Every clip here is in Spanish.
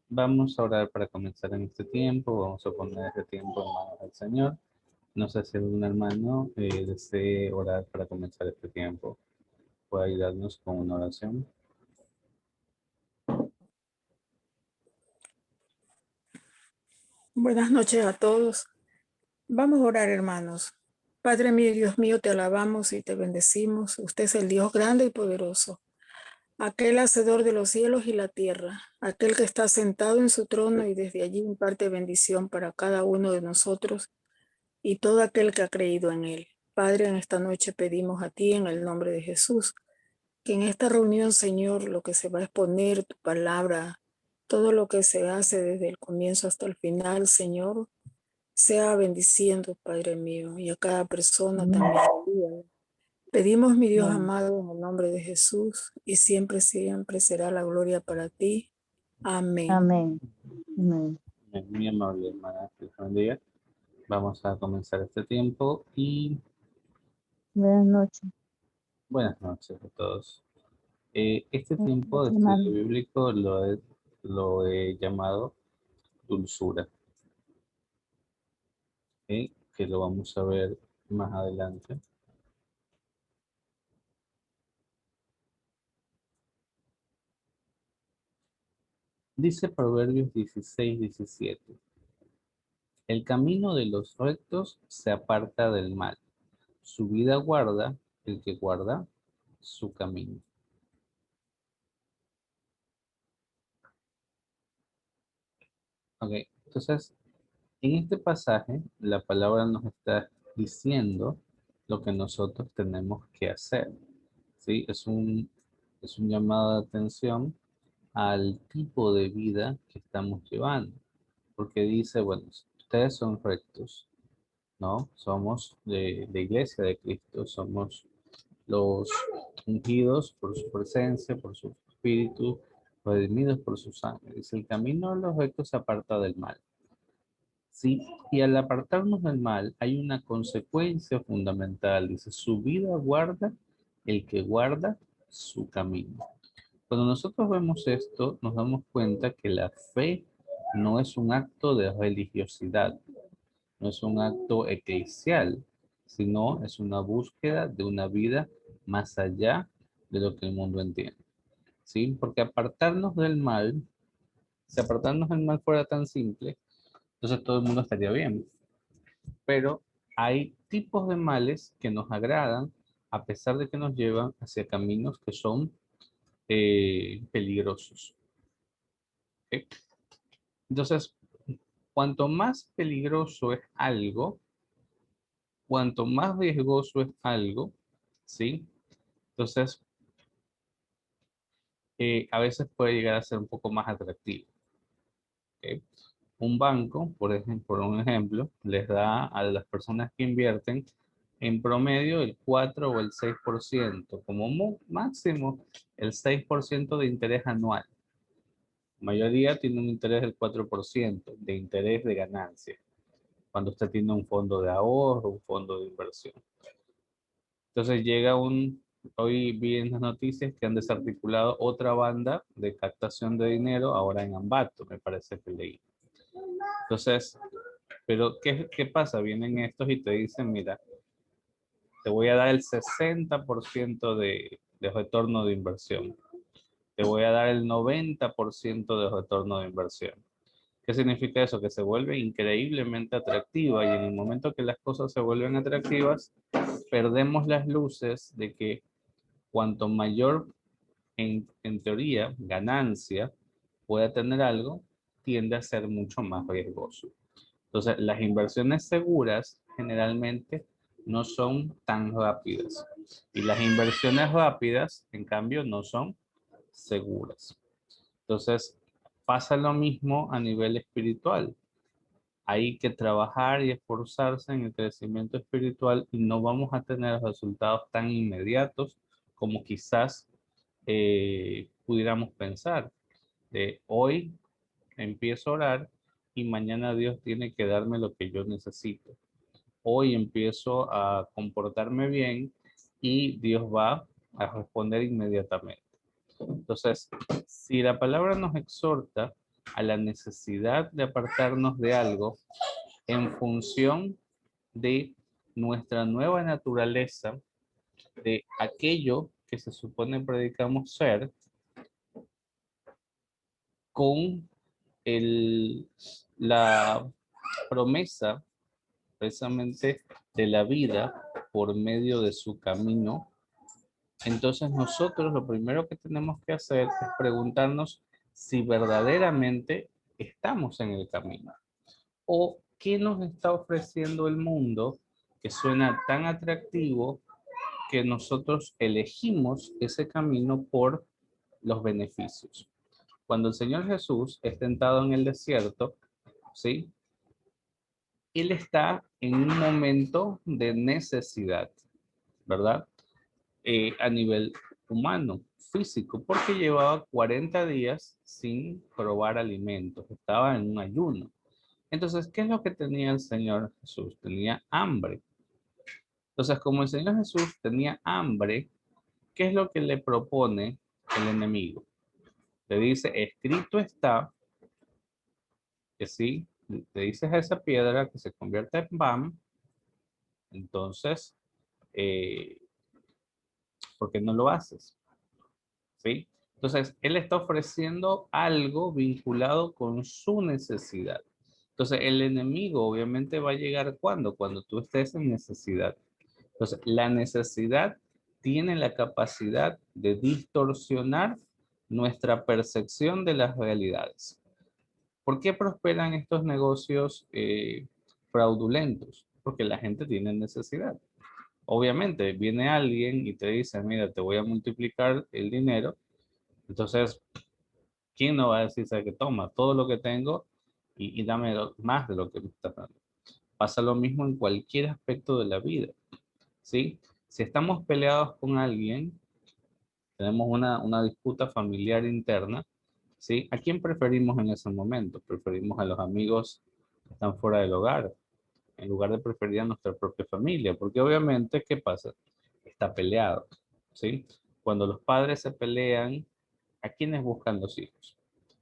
Vamos a orar para comenzar en este tiempo. Vamos a poner este tiempo en manos del Señor. No sé si algún hermano desee orar para comenzar este tiempo. Puede ayudarnos con una oración. Buenas noches a todos. Vamos a orar, hermanos. Padre mío, Dios mío, te alabamos y te bendecimos. Usted es el Dios grande y poderoso, aquel hacedor de los cielos y la tierra, aquel que está sentado en su trono y desde allí imparte bendición para cada uno de nosotros y todo aquel que ha creído en él. Padre, en esta noche pedimos a ti en el nombre de Jesús, que en esta reunión, Señor, lo que se va a exponer, tu palabra, todo lo que se hace desde el comienzo hasta el final, Señor, sea bendiciendo, Padre mío, y a cada persona también. Pedimos, mi Dios amado, en el nombre de Jesús, y siempre, siempre será la gloria para ti. Amén. Amén. Amén. Muy amable hermana, que Dios bendiga. Vamos a comenzar este tiempo y Buenas noches, buenas noches a todos. Este tiempo de estudio hermano. bíblico lo he llamado dulzura, que lo vamos a ver más adelante. Dice Proverbios 16:17. El camino de los rectos se aparta del mal. Su vida guarda el que guarda su camino. Ok, entonces en este pasaje la palabra nos está diciendo lo que nosotros tenemos que hacer. ¿Sí? Es un llamado de atención al tipo de vida que estamos llevando. Porque dice, bueno, ustedes son rectos, ¿no? Somos de la iglesia de Cristo, somos los ungidos por su presencia, por su espíritu, redimidos por su sangre. Dice, el camino de los rectos se aparta del mal. Sí, y al apartarnos del mal hay una consecuencia fundamental. Dice, su vida guarda el que guarda su camino. Cuando nosotros vemos esto, nos damos cuenta que la fe no es un acto de religiosidad, no es un acto eclesial, sino es una búsqueda de una vida más allá de lo que el mundo entiende. ¿Sí? Porque apartarnos del mal, si apartarnos del mal fuera tan simple, entonces todo el mundo estaría bien. Pero hay tipos de males que nos agradan a pesar de que nos llevan hacia caminos que son peligrosos. ¿Ok? Entonces, cuanto más peligroso es algo, cuanto más riesgoso es algo, ¿sí? Entonces, a veces puede llegar a ser un poco más atractivo. ¿Ok? Un banco, por ejemplo, por un ejemplo, les da a las personas que invierten en promedio el 4 o el 6%, como máximo el 6% de interés anual. La mayoría tiene un interés del 4% de interés de ganancia, cuando usted tiene un fondo de ahorro, un fondo de inversión. Entonces hoy vi en las noticias que han desarticulado otra banda de captación de dinero, ahora en Ambato, me parece que leí. Entonces, pero ¿qué pasa? Vienen estos y te dicen, mira, te voy a dar el 60% de retorno de inversión. Te voy a dar el 90% de retorno de inversión. ¿Qué significa eso? Que se vuelve increíblemente atractiva y en el momento que las cosas se vuelven atractivas, perdemos las luces de que cuanto mayor, en teoría, ganancia pueda tener algo, tiende a ser mucho más riesgoso. Entonces, las inversiones seguras generalmente no son tan rápidas y las inversiones rápidas, en cambio, no son seguras. Entonces, pasa lo mismo a nivel espiritual. Hay que trabajar y esforzarse en el crecimiento espiritual y no vamos a tener resultados tan inmediatos como quizás pudiéramos pensar. De hoy empiezo a orar y mañana Dios tiene que darme lo que yo necesito. Hoy empiezo a comportarme bien y Dios va a responder inmediatamente. Entonces, si la palabra nos exhorta a la necesidad de apartarnos de algo en función de nuestra nueva naturaleza, de aquello que se supone predicamos ser, con la promesa precisamente de la vida por medio de su camino. Entonces nosotros lo primero que tenemos que hacer es preguntarnos si verdaderamente estamos en el camino o qué nos está ofreciendo el mundo que suena tan atractivo que nosotros elegimos ese camino por los beneficios. Cuando el Señor Jesús es tentado en el desierto, ¿sí? Él está en un momento de necesidad, ¿verdad? A nivel humano, físico, porque llevaba 40 días sin probar alimentos, estaba en un ayuno. Entonces, ¿qué es lo que tenía el Señor Jesús? Tenía hambre. Entonces, como el Señor Jesús tenía hambre, ¿qué es lo que le propone el enemigo? Le dice, escrito está, que si te dices a esa piedra que se convierta en pan, entonces, ¿por qué no lo haces? ¿Sí? Entonces, él está ofreciendo algo vinculado con su necesidad. Entonces, el enemigo obviamente va a llegar cuando tú estés en necesidad. Entonces, la necesidad tiene la capacidad de distorsionar nuestra percepción de las realidades. ¿Por qué prosperan estos negocios fraudulentos? Porque la gente tiene necesidad. Obviamente, viene alguien y te dice, mira, te voy a multiplicar el dinero. Entonces, ¿quién no va a decir, sabe que toma todo lo que tengo y dame más de lo que me estás dando? Pasa lo mismo en cualquier aspecto de la vida, ¿sí? Si estamos peleados con alguien, tenemos una disputa familiar interna, ¿sí? ¿A quién preferimos en ese momento? Preferimos a los amigos que están fuera del hogar, en lugar de preferir a nuestra propia familia, porque obviamente, ¿qué pasa? Está peleado, ¿sí? Cuando los padres se pelean, ¿a quiénes buscan los hijos?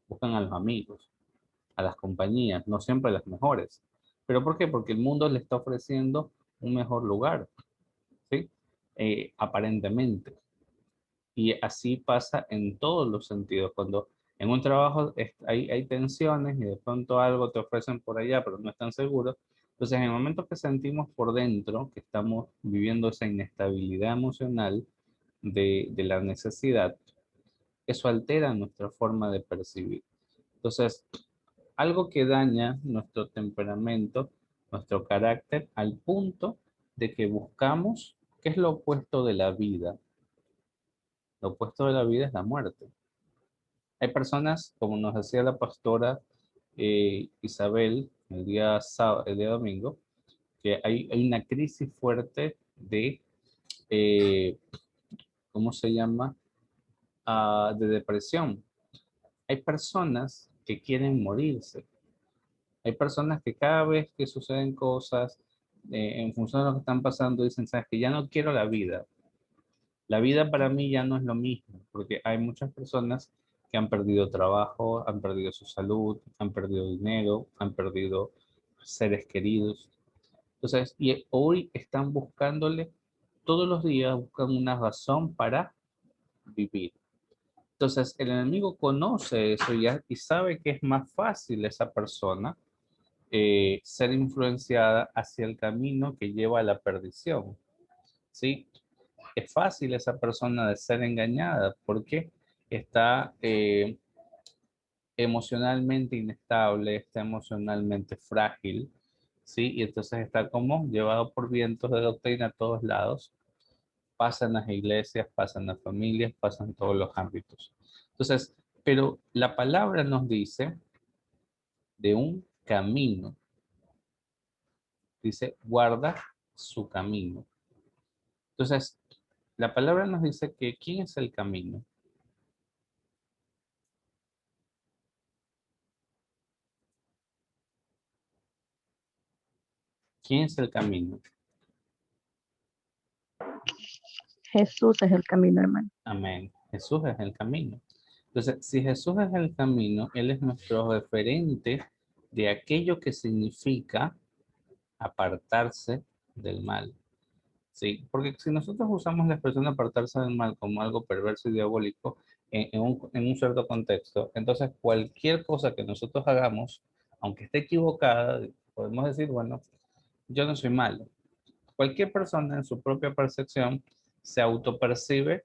Buscan a los amigos, a las compañías, no siempre las mejores. ¿Pero por qué? Porque el mundo le está ofreciendo un mejor lugar, ¿sí? Aparentemente. Y así pasa en todos los sentidos. Cuando en un trabajo hay tensiones y de pronto algo te ofrecen por allá, pero no están seguros. Entonces, en el momento que sentimos por dentro que estamos viviendo esa inestabilidad emocional de la necesidad, eso altera nuestra forma de percibir. Entonces, algo que daña nuestro temperamento, nuestro carácter, al punto de que buscamos, ¿qué es lo opuesto de la vida? Lo opuesto de la vida es la muerte. Hay personas, como nos decía la pastora Isabel el día domingo, que hay una crisis fuerte de, eh, ¿cómo se llama? De depresión. Hay personas que quieren morirse. Hay personas que cada vez que suceden cosas, en función de lo que están pasando, dicen, sabes que ya no quiero la vida. La vida para mí ya no es lo mismo, porque hay muchas personas que han perdido trabajo, han perdido su salud, han perdido dinero, han perdido seres queridos. Entonces, y hoy están buscándole, todos los días buscan una razón para vivir. Entonces, el enemigo conoce eso ya y sabe que es más fácil esa persona ser influenciada hacia el camino que lleva a la perdición. ¿Sí? Es fácil esa persona de ser engañada porque está emocionalmente inestable, está emocionalmente frágil, ¿sí? Y entonces está como llevado por vientos de doctrina a todos lados. Pasa en las iglesias, pasa en las familias, pasa en todos los ámbitos. Entonces, pero la palabra nos dice de un camino. Dice, guarda su camino. Entonces, la palabra nos dice que ¿quién es el camino? ¿Quién es el camino? Jesús es el camino, hermano. Amén. Jesús es el camino. Entonces, si Jesús es el camino, Él es nuestro referente de aquello que significa apartarse del mal. Sí, porque si nosotros usamos la expresión apartarse del mal como algo perverso y diabólico en un cierto contexto, entonces cualquier cosa que nosotros hagamos, aunque esté equivocada, podemos decir, bueno, yo no soy malo. Cualquier persona en su propia percepción se autopercibe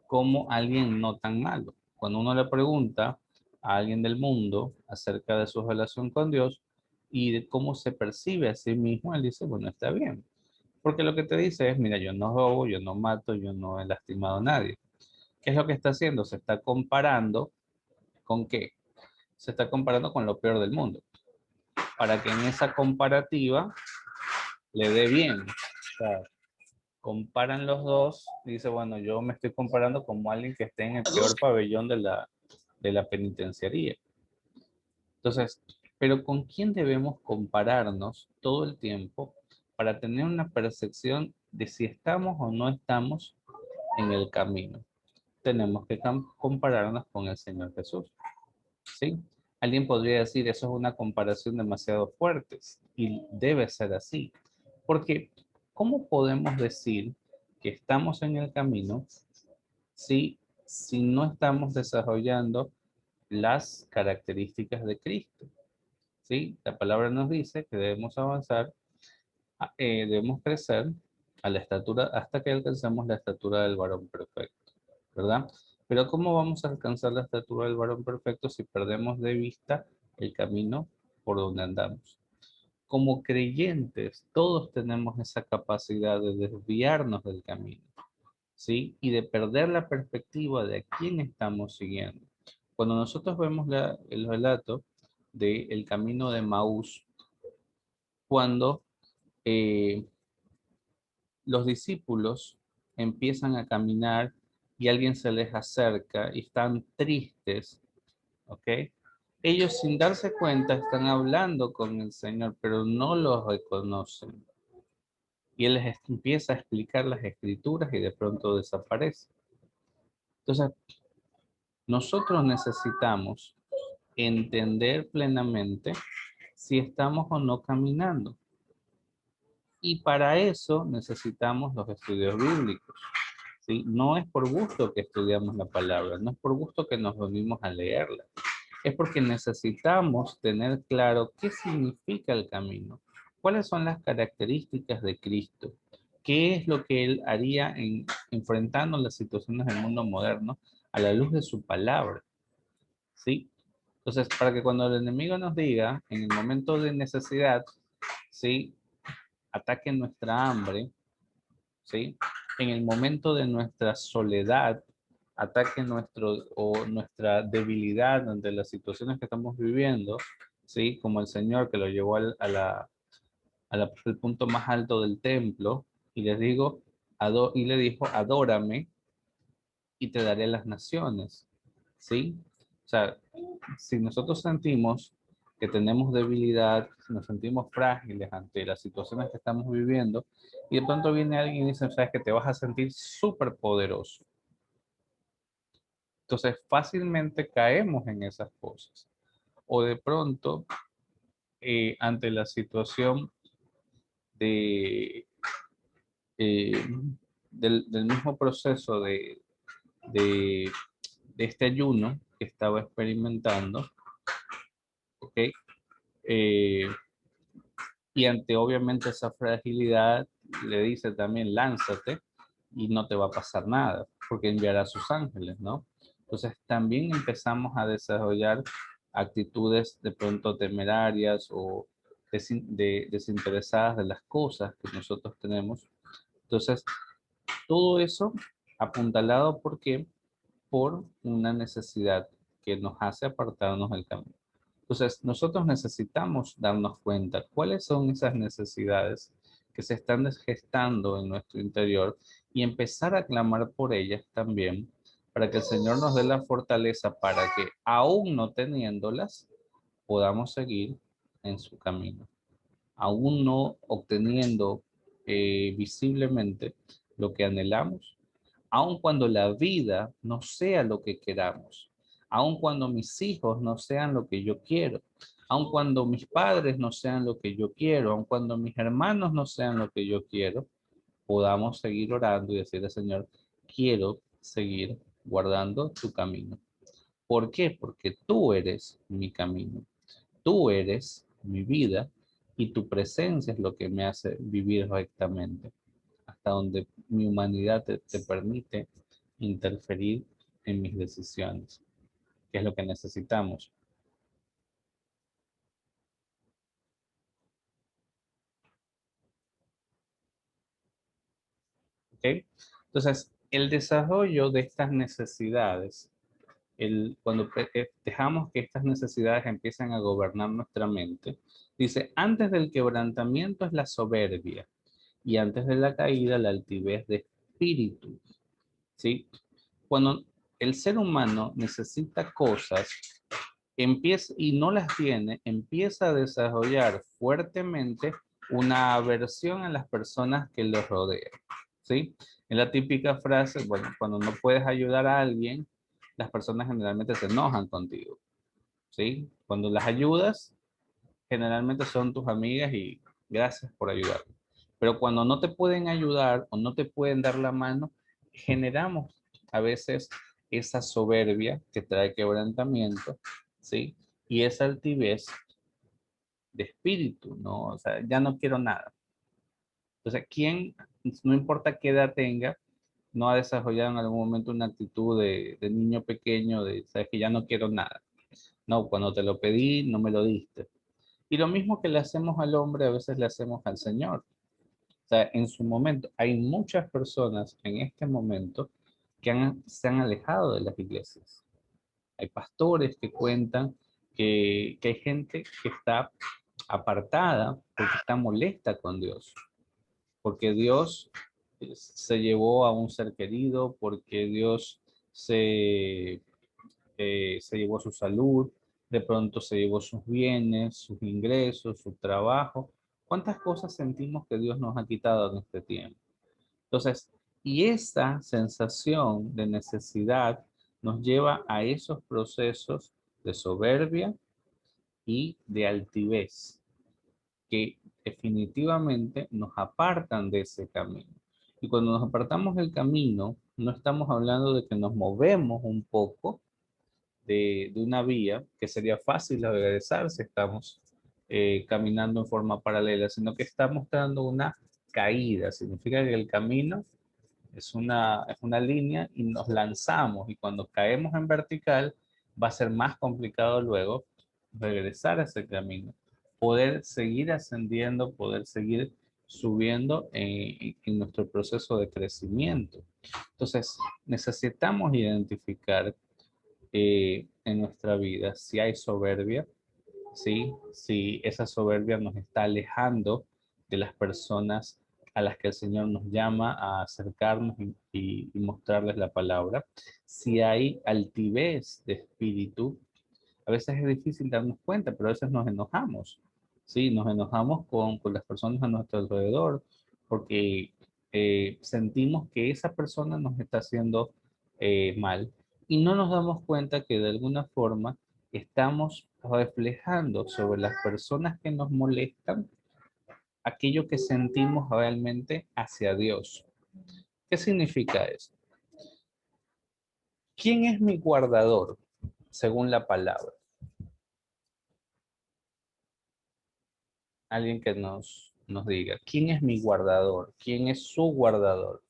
como alguien no tan malo. Cuando uno le pregunta a alguien del mundo acerca de su relación con Dios y de cómo se percibe a sí mismo, él dice, bueno, está bien. Porque lo que te dice es, mira, yo no robo, yo no mato, yo no he lastimado a nadie. ¿Qué es lo que está haciendo? Se está comparando con qué? Se está comparando con lo peor del mundo. Para que en esa comparativa le dé bien. O sea, comparan los dos y dice, bueno, yo me estoy comparando como alguien que esté en el peor pabellón de la penitenciaría. Entonces, pero ¿con quién debemos compararnos todo el tiempo para tener una percepción de si estamos o no estamos en el camino? Tenemos que compararnos con el Señor Jesús, ¿sí? Alguien podría decir, eso es una comparación demasiado fuerte, y debe ser así, porque ¿cómo podemos decir que estamos en el camino si no estamos desarrollando las características de Cristo? ¿Sí? La palabra nos dice que debemos avanzar, debemos crecer a la estatura hasta que alcancemos la estatura del varón perfecto, ¿verdad? Pero ¿cómo vamos a alcanzar la estatura del varón perfecto si perdemos de vista el camino por donde andamos? Como creyentes, todos tenemos esa capacidad de desviarnos del camino, ¿sí? Y de perder la perspectiva de a quién estamos siguiendo. Cuando nosotros vemos el relato del camino de Maús, cuando eh, los discípulos empiezan a caminar y alguien se les acerca y están tristes, ¿ok? Ellos sin darse cuenta están hablando con el Señor, pero no los reconocen. Y Él les empieza a explicar las escrituras y de pronto desaparece. Entonces, nosotros necesitamos entender plenamente si estamos o no caminando. Y para eso necesitamos los estudios bíblicos, ¿sí? No es por gusto que estudiamos la palabra, no es por gusto que nos reunimos a leerla. Es porque necesitamos tener claro qué significa el camino, cuáles son las características de Cristo, qué es lo que Él haría enfrentando las situaciones del mundo moderno a la luz de su palabra, ¿sí? Entonces, para que cuando el enemigo nos diga, en el momento de necesidad, ¿sí? Ataque nuestra hambre, ¿sí? En el momento de nuestra soledad, ataque nuestra debilidad ante las situaciones que estamos viviendo, ¿sí? Como el Señor que lo llevó al punto más alto del templo y les digo, y le dijo, adórame y te daré las naciones, ¿sí? O sea, si nosotros sentimos que tenemos debilidad, si nos sentimos frágiles ante las situaciones que estamos viviendo, y de pronto viene alguien y dice, sabes que te vas a sentir súper poderoso. Entonces fácilmente caemos en esas cosas. O de pronto, ante la situación de, eh, del mismo proceso de, de este ayuno que estaba experimentando, ¿ok? Eh, y ante obviamente esa fragilidad, le dice también, lánzate y no te va a pasar nada, porque enviará a sus ángeles, ¿no? Entonces también empezamos a desarrollar actitudes de pronto temerarias o desinteresadas de las cosas que nosotros tenemos. Entonces, todo eso apuntalado, ¿por qué? Por una necesidad que nos hace apartarnos del camino. Entonces, nosotros necesitamos darnos cuenta cuáles son esas necesidades que se están gestando en nuestro interior y empezar a clamar por ellas también para que el Señor nos dé la fortaleza para que, aún no teniéndolas, podamos seguir en su camino. Aún no obteniendo visiblemente lo que anhelamos, aun cuando la vida no sea lo que queramos, Aun cuando mis hijos no sean lo que yo quiero, aun cuando mis padres no sean lo que yo quiero, aun cuando mis hermanos no sean lo que yo quiero, podamos seguir orando y decirle, Señor, quiero seguir guardando tu camino. ¿Por qué? Porque tú eres mi camino, tú eres mi vida y tu presencia es lo que me hace vivir rectamente, hasta donde mi humanidad te permite interferir en mis decisiones, que es lo que necesitamos. ¿Ok? Entonces, el desarrollo de estas necesidades, cuando dejamos que estas necesidades empiecen a gobernar nuestra mente, dice, antes del quebrantamiento es la soberbia y antes de la caída la altivez de espíritu, ¿sí? Cuando el ser humano necesita cosas, empieza y no las tiene, empieza a desarrollar fuertemente una aversión a las personas que los rodean, ¿sí? Es la típica frase, bueno, cuando no puedes ayudar a alguien, las personas generalmente se enojan contigo, ¿sí? Cuando las ayudas, generalmente son tus amigas y gracias por ayudar. Pero cuando no te pueden ayudar o no te pueden dar la mano, generamos a veces esa soberbia que trae quebrantamiento, ¿sí? Y esa altivez de espíritu, ¿no? O sea, ya no quiero nada. Entonces, ¿quién, no importa qué edad tenga, no ha desarrollado en algún momento una actitud de niño pequeño, de, sabes que ya no quiero nada? No, cuando te lo pedí, no me lo diste. Y lo mismo que le hacemos al hombre, a veces le hacemos al Señor. O sea, en su momento, hay muchas personas en este momento que se han alejado de las iglesias. Hay pastores que cuentan que hay gente que está apartada porque está molesta con Dios, porque Dios se llevó a un ser querido, porque Dios se llevó su salud, de pronto se llevó sus bienes, sus ingresos, su trabajo. ¿Cuántas cosas sentimos que Dios nos ha quitado en este tiempo? Entonces, y esa sensación de necesidad nos lleva a esos procesos de soberbia y de altivez que definitivamente nos apartan de ese camino. Y cuando nos apartamos del camino, no estamos hablando de que nos movemos un poco de una vía, que sería fácil de regresar si estamos caminando en forma paralela, sino que está mostrando una caída. Significa que el camino es una línea y nos lanzamos y cuando caemos en vertical va a ser más complicado luego regresar a ese camino, poder seguir ascendiendo, poder seguir subiendo en nuestro proceso de crecimiento. Entonces, necesitamos identificar en nuestra vida si hay soberbia, ¿sí? Si esa soberbia nos está alejando de las personas a las que el Señor nos llama a acercarnos y mostrarles la palabra. Si hay altivez de espíritu, a veces es difícil darnos cuenta, pero a veces nos enojamos, ¿sí? Nos enojamos con las personas a nuestro alrededor porque sentimos que esa persona nos está haciendo mal y no nos damos cuenta que de alguna forma estamos reflejando sobre las personas que nos molestan aquello que sentimos realmente hacia Dios. ¿Qué significa eso? ¿Quién es mi guardador según la palabra? Alguien que nos diga, ¿quién es mi guardador? ¿Quién es su guardador?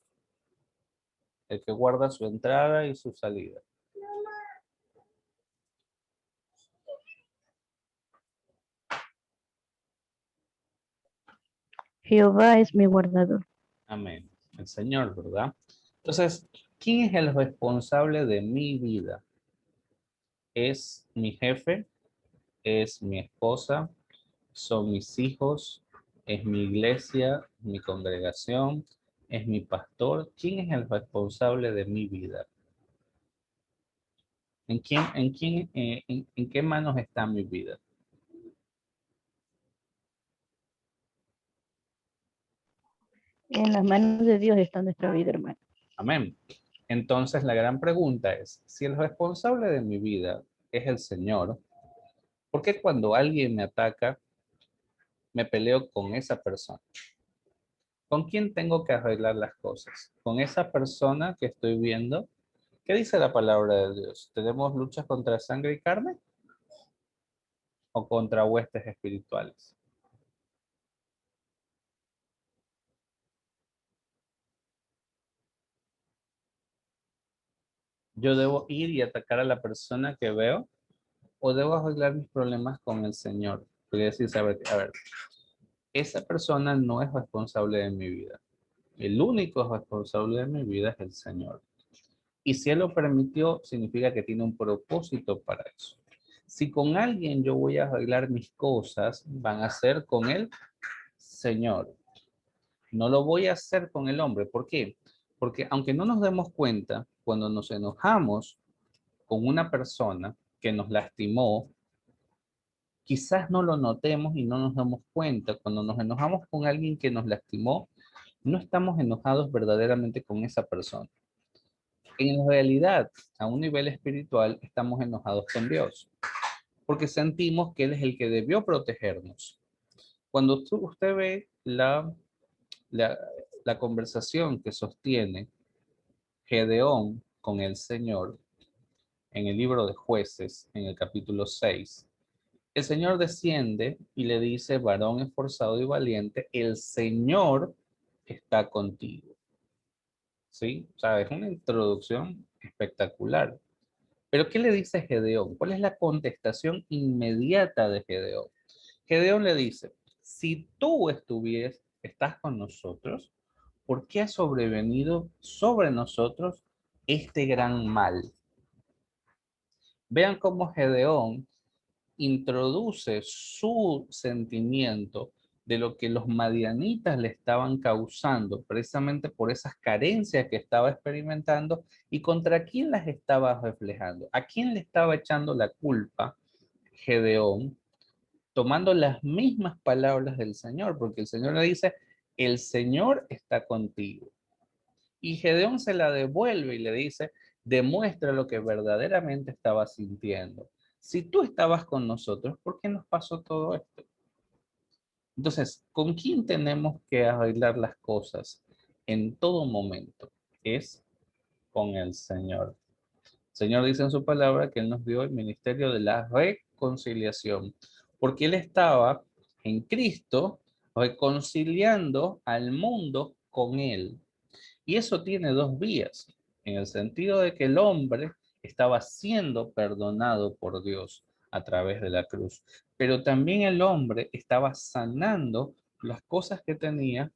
El que guarda su entrada y su salida. Jehová es mi guardador. Amén. El Señor, ¿verdad? Entonces, ¿quién es el responsable de mi vida? ¿Es mi jefe? ¿Es mi esposa? ¿Son mis hijos? ¿Es mi iglesia? ¿Mi congregación? ¿Es mi pastor? ¿Quién es el responsable de mi vida? ¿En qué manos está mi vida? En las manos de Dios está nuestra vida, hermano. Amén. Entonces la gran pregunta es, si el responsable de mi vida es el Señor, ¿por qué cuando alguien me ataca, me peleo con esa persona? ¿Con quién tengo que arreglar las cosas? ¿Con esa persona que estoy viendo? ¿Qué dice la palabra de Dios? ¿Tenemos luchas contra sangre y carne o contra huestes espirituales? ¿Yo debo ir y atacar a la persona que veo o debo arreglar mis problemas con el Señor? Voy a decir, a ver, esa persona no es responsable de mi vida. El único responsable de mi vida es el Señor. Y si Él lo permitió, significa que tiene un propósito para eso. Si con alguien yo voy a arreglar mis cosas, van a ser con el Señor. No lo voy a hacer con el hombre. ¿Por qué? Porque aunque no nos demos cuenta, cuando nos enojamos con una persona que nos lastimó, quizás no lo notemos y no nos damos cuenta. Cuando nos enojamos con alguien que nos lastimó, no estamos enojados verdaderamente con esa persona. En realidad, a un nivel espiritual, estamos enojados con Dios, porque sentimos que Él es el que debió protegernos. Cuando usted ve la, la conversación que sostiene Gedeón con el Señor en el libro de Jueces, en el capítulo 6, el Señor desciende y le dice, varón esforzado y valiente, el Señor está contigo. ¿Sí? O sea, es una introducción espectacular. Pero ¿qué le dice Gedeón? ¿Cuál es la contestación inmediata de Gedeón? Gedeón le dice, si tú estás con nosotros, ¿por qué ha sobrevenido sobre nosotros este gran mal? Vean cómo Gedeón introduce su sentimiento de lo que los madianitas le estaban causando, precisamente por esas carencias que estaba experimentando y contra quién las estaba reflejando, a quién le estaba echando la culpa Gedeón, tomando las mismas palabras del Señor, porque el Señor le dice, el Señor está contigo. Y Gedeón se la devuelve y le dice, demuestra lo que verdaderamente estaba sintiendo. Si tú estabas con nosotros, ¿por qué nos pasó todo esto? Entonces, ¿con quién tenemos que arreglar las cosas en todo momento? Es con el Señor. El Señor dice en su palabra que Él nos dio el ministerio de la reconciliación, porque Él estaba en Cristo reconciliando al mundo con Él. Y eso tiene dos vías, en el sentido de que el hombre estaba siendo perdonado por Dios a través de la cruz, pero también el hombre estaba sanando las cosas que tenía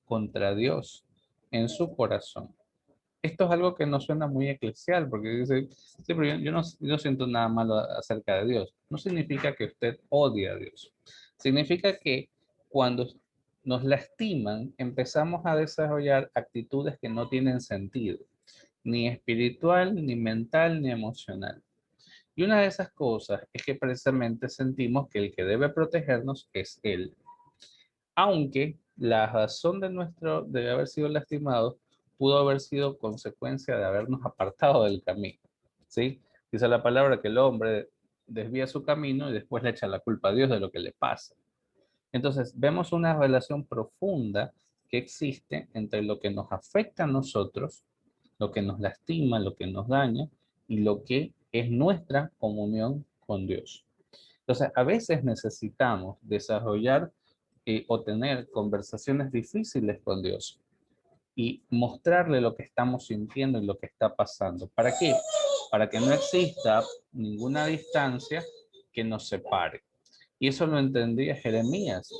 contra Dios en su corazón. Esto es algo que no suena muy eclesial, porque dice, sí, pero yo no siento nada malo acerca de Dios. No significa que usted odie a Dios. Significa que cuando nos lastiman, empezamos a desarrollar actitudes que no tienen sentido, ni espiritual, ni mental, ni emocional. Y una de esas cosas es que precisamente sentimos que el que debe protegernos es Él. Aunque la razón de haber sido lastimado pudo haber sido consecuencia de habernos apartado del camino, ¿sí? Dice la palabra que el hombre desvía su camino y después le echa la culpa a Dios de lo que le pasa. Entonces, vemos una relación profunda que existe entre lo que nos afecta a nosotros, lo que nos lastima, lo que nos daña y lo que es nuestra comunión con Dios. Entonces, a veces necesitamos desarrollar o tener conversaciones difíciles con Dios y mostrarle lo que estamos sintiendo y lo que está pasando. ¿Para qué? Para que no exista ninguna distancia que nos separe. Y eso lo entendía Jeremías.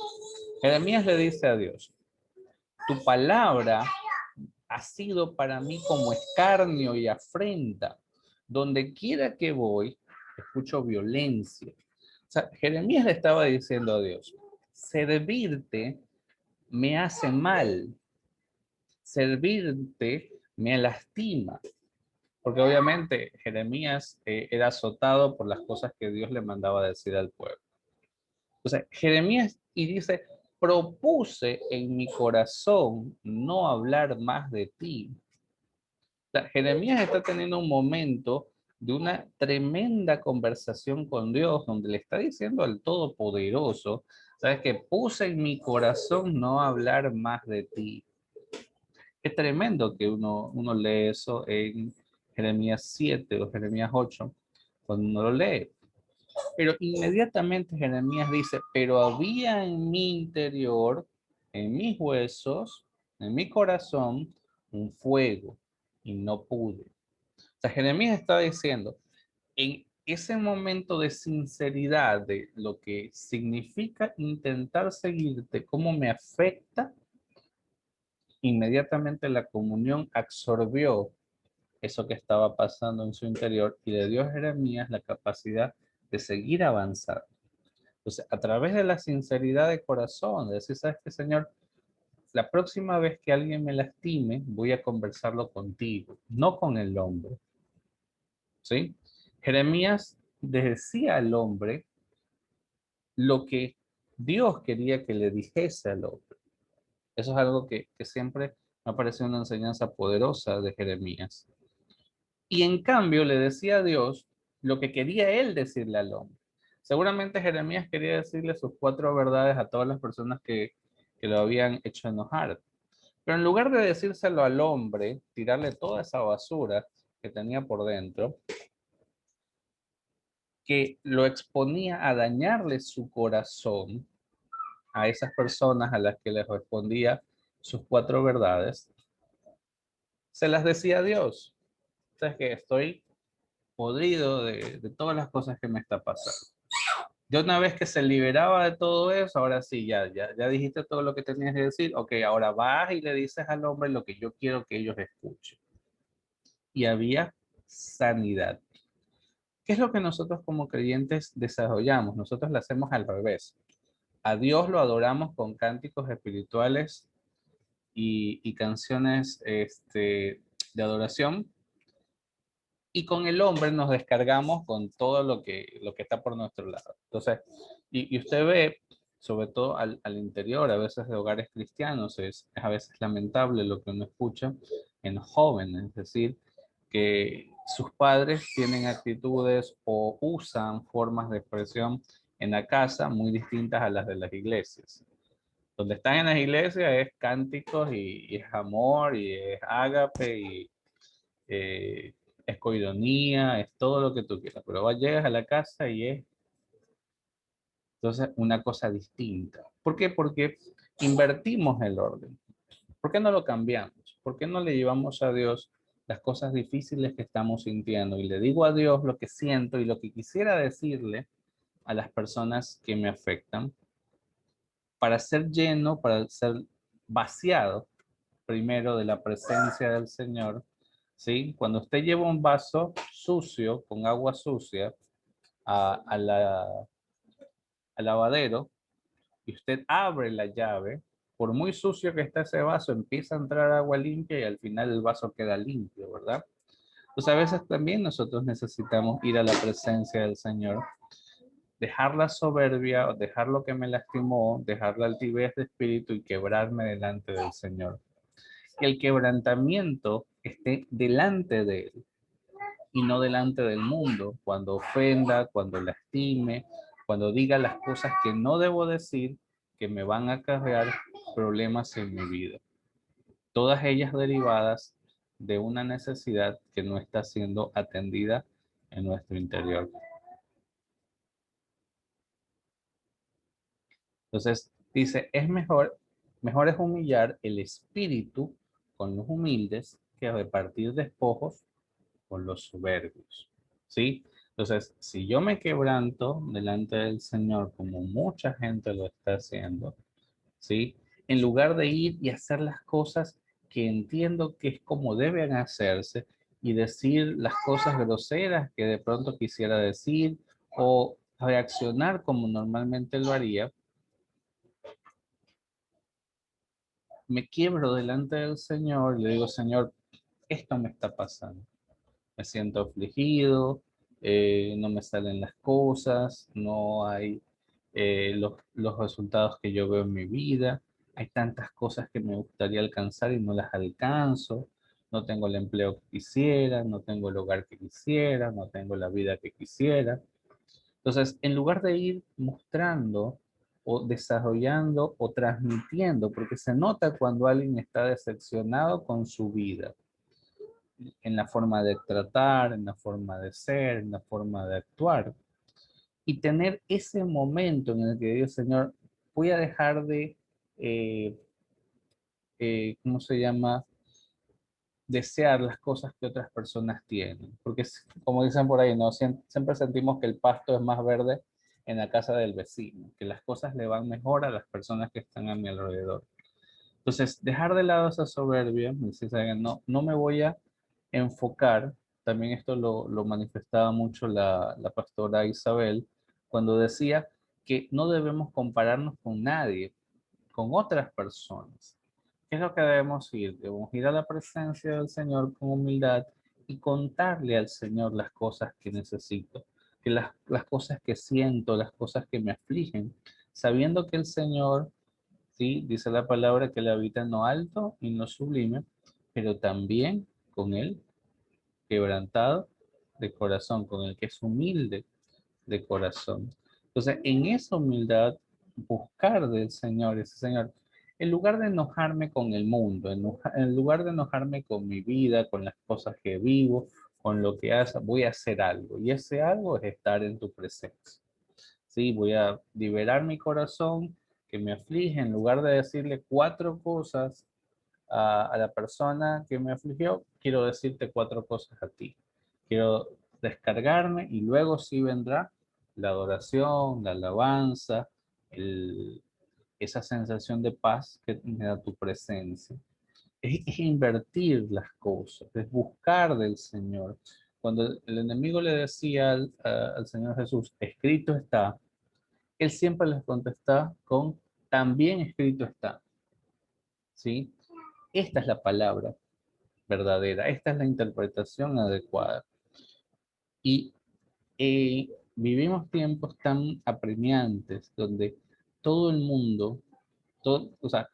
Jeremías le dice a Dios, tu palabra ha sido para mí como escarnio y afrenta. Donde quiera que voy, escucho violencia. O sea, Jeremías le estaba diciendo a Dios, servirte me hace mal, servirte me lastima, porque obviamente Jeremías era azotado por las cosas que Dios le mandaba decir al pueblo. O sea, Jeremías y dice, propuse en mi corazón no hablar más de ti. sea, Jeremías está teniendo un momento de una tremenda conversación con Dios, donde le está diciendo al Todopoderoso, sabes que puse en mi corazón no hablar más de ti. Qué tremendo que uno lee eso en Jeremías 7 o Jeremías 8, cuando uno lo lee. Pero inmediatamente Jeremías dice, pero había en mi interior, en mis huesos, en mi corazón, un fuego y no pude. O sea, Jeremías está diciendo, en ese momento de sinceridad de lo que significa intentar seguirte, cómo me afecta, inmediatamente la comunión absorbió eso que estaba pasando en su interior y le dio a Jeremías la capacidad de seguir avanzando. Entonces, a través de la sinceridad de corazón, de decir, ¿sabes qué, Señor? La próxima vez que alguien me lastime, voy a conversarlo contigo, no con el hombre. ¿Sí? Jeremías decía al hombre lo que Dios quería que le dijese al hombre. Eso es algo que siempre me ha parecido una enseñanza poderosa de Jeremías. Y en cambio le decía a Dios lo que quería él decirle al hombre. Seguramente Jeremías quería decirle sus 4 verdades a todas las personas que lo habían hecho enojar. Pero en lugar de decírselo al hombre, tirarle toda esa basura que tenía por dentro, que lo exponía a dañarle su corazón a esas personas a las que les respondía sus 4 verdades, se las decía a Dios. Sabes que estoy podrido de todas las cosas que me está pasando. Ya una vez que se liberaba de todo eso, ahora sí, ya dijiste todo lo que tenías que decir. Ok, ahora vas y le dices al hombre lo que yo quiero que ellos escuchen. Y había sanidad. ¿Qué es lo que nosotros como creyentes desarrollamos? Nosotros lo hacemos al revés. A Dios lo adoramos con cánticos espirituales y canciones de adoración. Y con el hombre nos descargamos con todo lo que está por nuestro lado. Entonces, y usted ve, sobre todo al interior, a veces de hogares cristianos, es a veces lamentable lo que uno escucha en jóvenes, es decir, que sus padres tienen actitudes o usan formas de expresión en la casa muy distintas a las de las iglesias. Donde están en las iglesias es cánticos y es amor y es ágape y eh, es coidonía, es todo lo que tú quieras, pero llegas a la casa y es entonces una cosa distinta. ¿Por qué? Porque invertimos el orden. ¿Por qué no lo cambiamos? ¿Por qué no le llevamos a Dios las cosas difíciles que estamos sintiendo? Y le digo a Dios lo que siento y lo que quisiera decirle a las personas que me afectan para ser lleno, para ser vaciado primero de la presencia del Señor. ¿Sí? Cuando usted lleva un vaso sucio, con agua sucia, al lavadero, y usted abre la llave, por muy sucio que está ese vaso, empieza a entrar agua limpia y al final el vaso queda limpio, ¿verdad? Pues a veces también nosotros necesitamos ir a la presencia del Señor, dejar la soberbia, dejar lo que me lastimó, dejar la altivez de espíritu y quebrarme delante del Señor. Que el quebrantamiento esté delante de Él y no delante del mundo, cuando ofenda, cuando lastime, cuando diga las cosas que no debo decir, que me van a acarrear problemas en mi vida. Todas ellas derivadas de una necesidad que no está siendo atendida en nuestro interior. Entonces, dice, mejor es humillar el espíritu con los humildes que repartir despojos con los soberbios. ¿Sí? Entonces, si yo me quebranto delante del Señor, como mucha gente lo está haciendo, ¿sí? En lugar de ir y hacer las cosas que entiendo que es como deben hacerse y decir las cosas groseras que de pronto quisiera decir o reaccionar como normalmente lo haría, me quiebro delante del Señor y le digo, Señor, esto me está pasando. Me siento afligido, no me salen las cosas, no hay los resultados que yo veo en mi vida, hay tantas cosas que me gustaría alcanzar y no las alcanzo. no tengo el empleo que quisiera, no tengo el hogar que quisiera, no tengo la vida que quisiera. Entonces, en lugar de ir mostrando o desarrollando o transmitiendo, porque se nota cuando alguien está decepcionado con su vida, en la forma de tratar, en la forma de ser, en la forma de actuar, y tener ese momento en el que Dios, Señor, voy a dejar de, eh, ¿cómo se llama? Desear las cosas que otras personas tienen. Porque como dicen por ahí, ¿no? Siempre sentimos que el pasto es más verde en la casa del vecino, que las cosas le van mejor a las personas que están a mi alrededor. Entonces, dejar de lado esa soberbia, decir, ¿saben? No, no me voy a enfocar, también esto lo manifestaba mucho la pastora Isabel, cuando decía que no debemos compararnos con nadie, con otras personas. ¿Qué es lo que debemos ir? Debemos ir a la presencia del Señor con humildad y contarle al Señor las cosas que necesito, que las cosas que siento, las cosas que me afligen, sabiendo que el Señor, sí, dice la palabra que Él habita en lo alto y en lo sublime, pero también con Él quebrantado de corazón, con el que es humilde de corazón. Entonces, en esa humildad, buscar del Señor, ese Señor, en lugar de enojarme con el mundo, en lugar de enojarme con mi vida, con las cosas que vivo, con lo que hago, voy a hacer algo. Y ese algo es estar en tu presencia. Sí, voy a liberar mi corazón que me aflige, en lugar de decirle cuatro cosas a la persona que me afligió, quiero decirte cuatro cosas a ti. Quiero descargarme y luego sí vendrá la adoración, la alabanza, esa sensación de paz que me da tu presencia. Es invertir las cosas, es buscar del Señor. Cuando el enemigo le decía al Señor Jesús, escrito está, Él siempre les contesta con, también escrito está. ¿Sí? Esta es la palabra verdadera. Esta es la interpretación adecuada. Y vivimos tiempos tan apremiantes donde todo el mundo, o sea,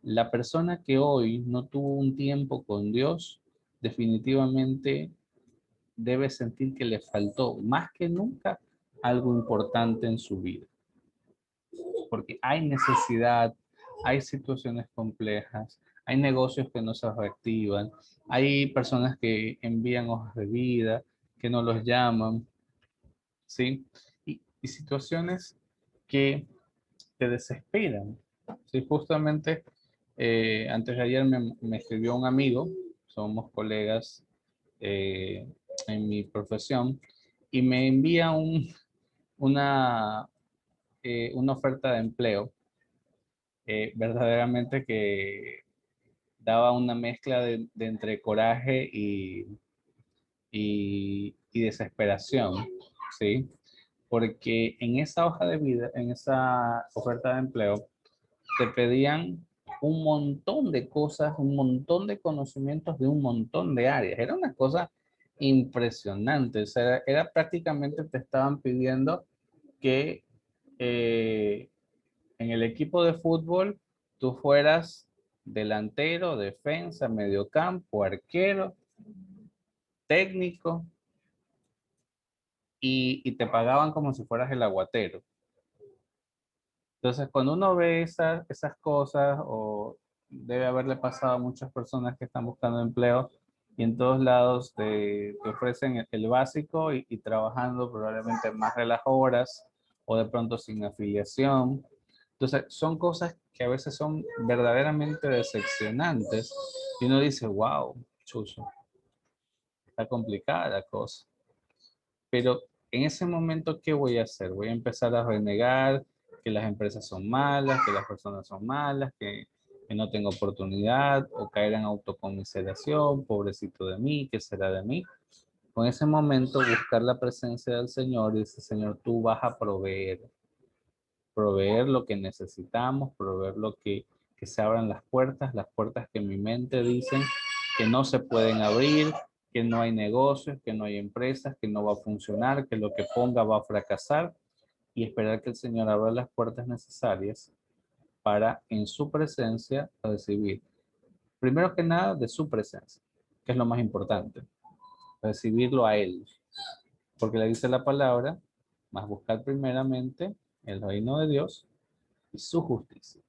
la persona que hoy no tuvo un tiempo con Dios, definitivamente debe sentir que le faltó más que nunca algo importante en su vida. Porque hay necesidad, hay situaciones complejas, hay negocios que no se reactivan, hay personas que envían hojas de vida, que no los llaman, ¿sí? Y situaciones que te desesperan. Sí, justamente antes de ayer me escribió un amigo, somos colegas eh, en mi profesión, y me envía una, una oferta de empleo verdaderamente que daba una mezcla de entre coraje y desesperación, ¿sí? Porque en esa hoja de vida, en esa oferta de empleo, te pedían un montón de cosas, un montón de conocimientos de un montón de áreas. Era una cosa impresionante. O sea, era prácticamente te estaban pidiendo que en el equipo de fútbol tú fueras delantero, defensa, mediocampo, arquero, técnico y te pagaban como si fueras el aguatero. Entonces, cuando uno ve esas cosas, o debe haberle pasado a muchas personas que están buscando empleo, y en todos lados te ofrecen el básico y trabajando probablemente más de las horas, o de pronto sin afiliación. Entonces, son cosas que a veces son verdaderamente decepcionantes, y uno dice, wow, chuzo, está complicada la cosa. Pero en ese momento, ¿qué voy a hacer? Voy a empezar a renegar que las empresas son malas, que las personas son malas, que no tengo oportunidad, o caer en autocomiseración, pobrecito de mí, ¿qué será de mí? Con ese momento buscar la presencia del Señor y decir, Señor, tú vas a proveer lo que necesitamos, proveer que se abran las puertas que mi mente dicen que no se pueden abrir, que no hay negocios, que no hay empresas, que no va a funcionar, que lo que ponga va a fracasar, y esperar que el Señor abra las puertas necesarias para en su presencia recibir, primero que nada, de su presencia. ¿Qué es lo más importante? Recibirlo a Él. Porque le dice la palabra, más buscar primeramente el reino de Dios y su justicia.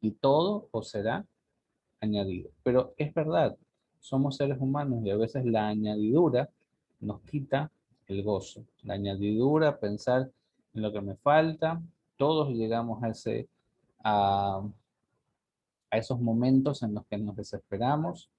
Y todo os será añadido. Pero es verdad, somos seres humanos y a veces la añadidura nos quita el gozo. La añadidura, pensar en lo que me falta, todos llegamos a esos momentos en los que nos desesperamos.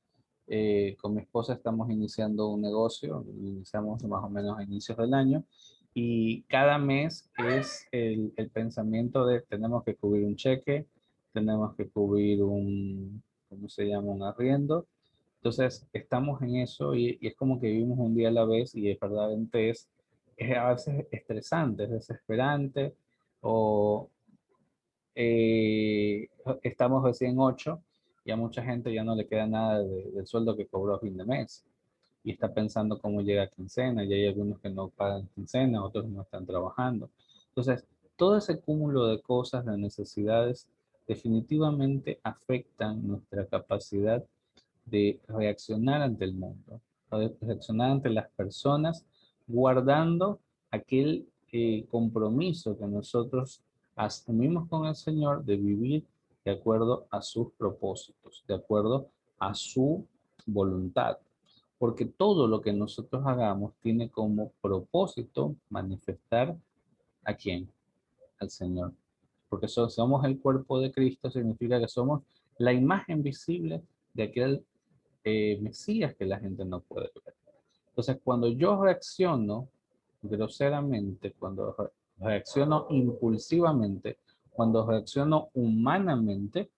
Con mi esposa estamos iniciando un negocio, iniciamos más o menos a inicios del año, y cada mes es el pensamiento de tenemos que cubrir un cheque, tenemos que cubrir un, ¿cómo se llama? Un arriendo. Entonces estamos en eso y es como que vivimos un día a la vez y verdaderamente es a veces estresante, es desesperante, o eh, estamos recién 8 y a mucha gente ya no le queda nada del sueldo que cobró a fin de mes y está pensando cómo llega a quincena y hay algunos que no pagan quincena, otros no están trabajando. Entonces, todo ese cúmulo de cosas, de necesidades, definitivamente afectan nuestra capacidad de reaccionar ante el mundo, de reaccionar ante las personas, guardando aquel compromiso que nosotros asumimos con el Señor de vivir de acuerdo a sus propósitos, de acuerdo a su voluntad. Porque todo lo que nosotros hagamos tiene como propósito manifestar a quién, al Señor. Porque somos el cuerpo de Cristo, significa que somos la imagen visible de aquel Mesías que la gente no puede ver. Entonces, cuando yo reacciono groseramente, cuando reacciono impulsivamente, cuando reacciono humanamente,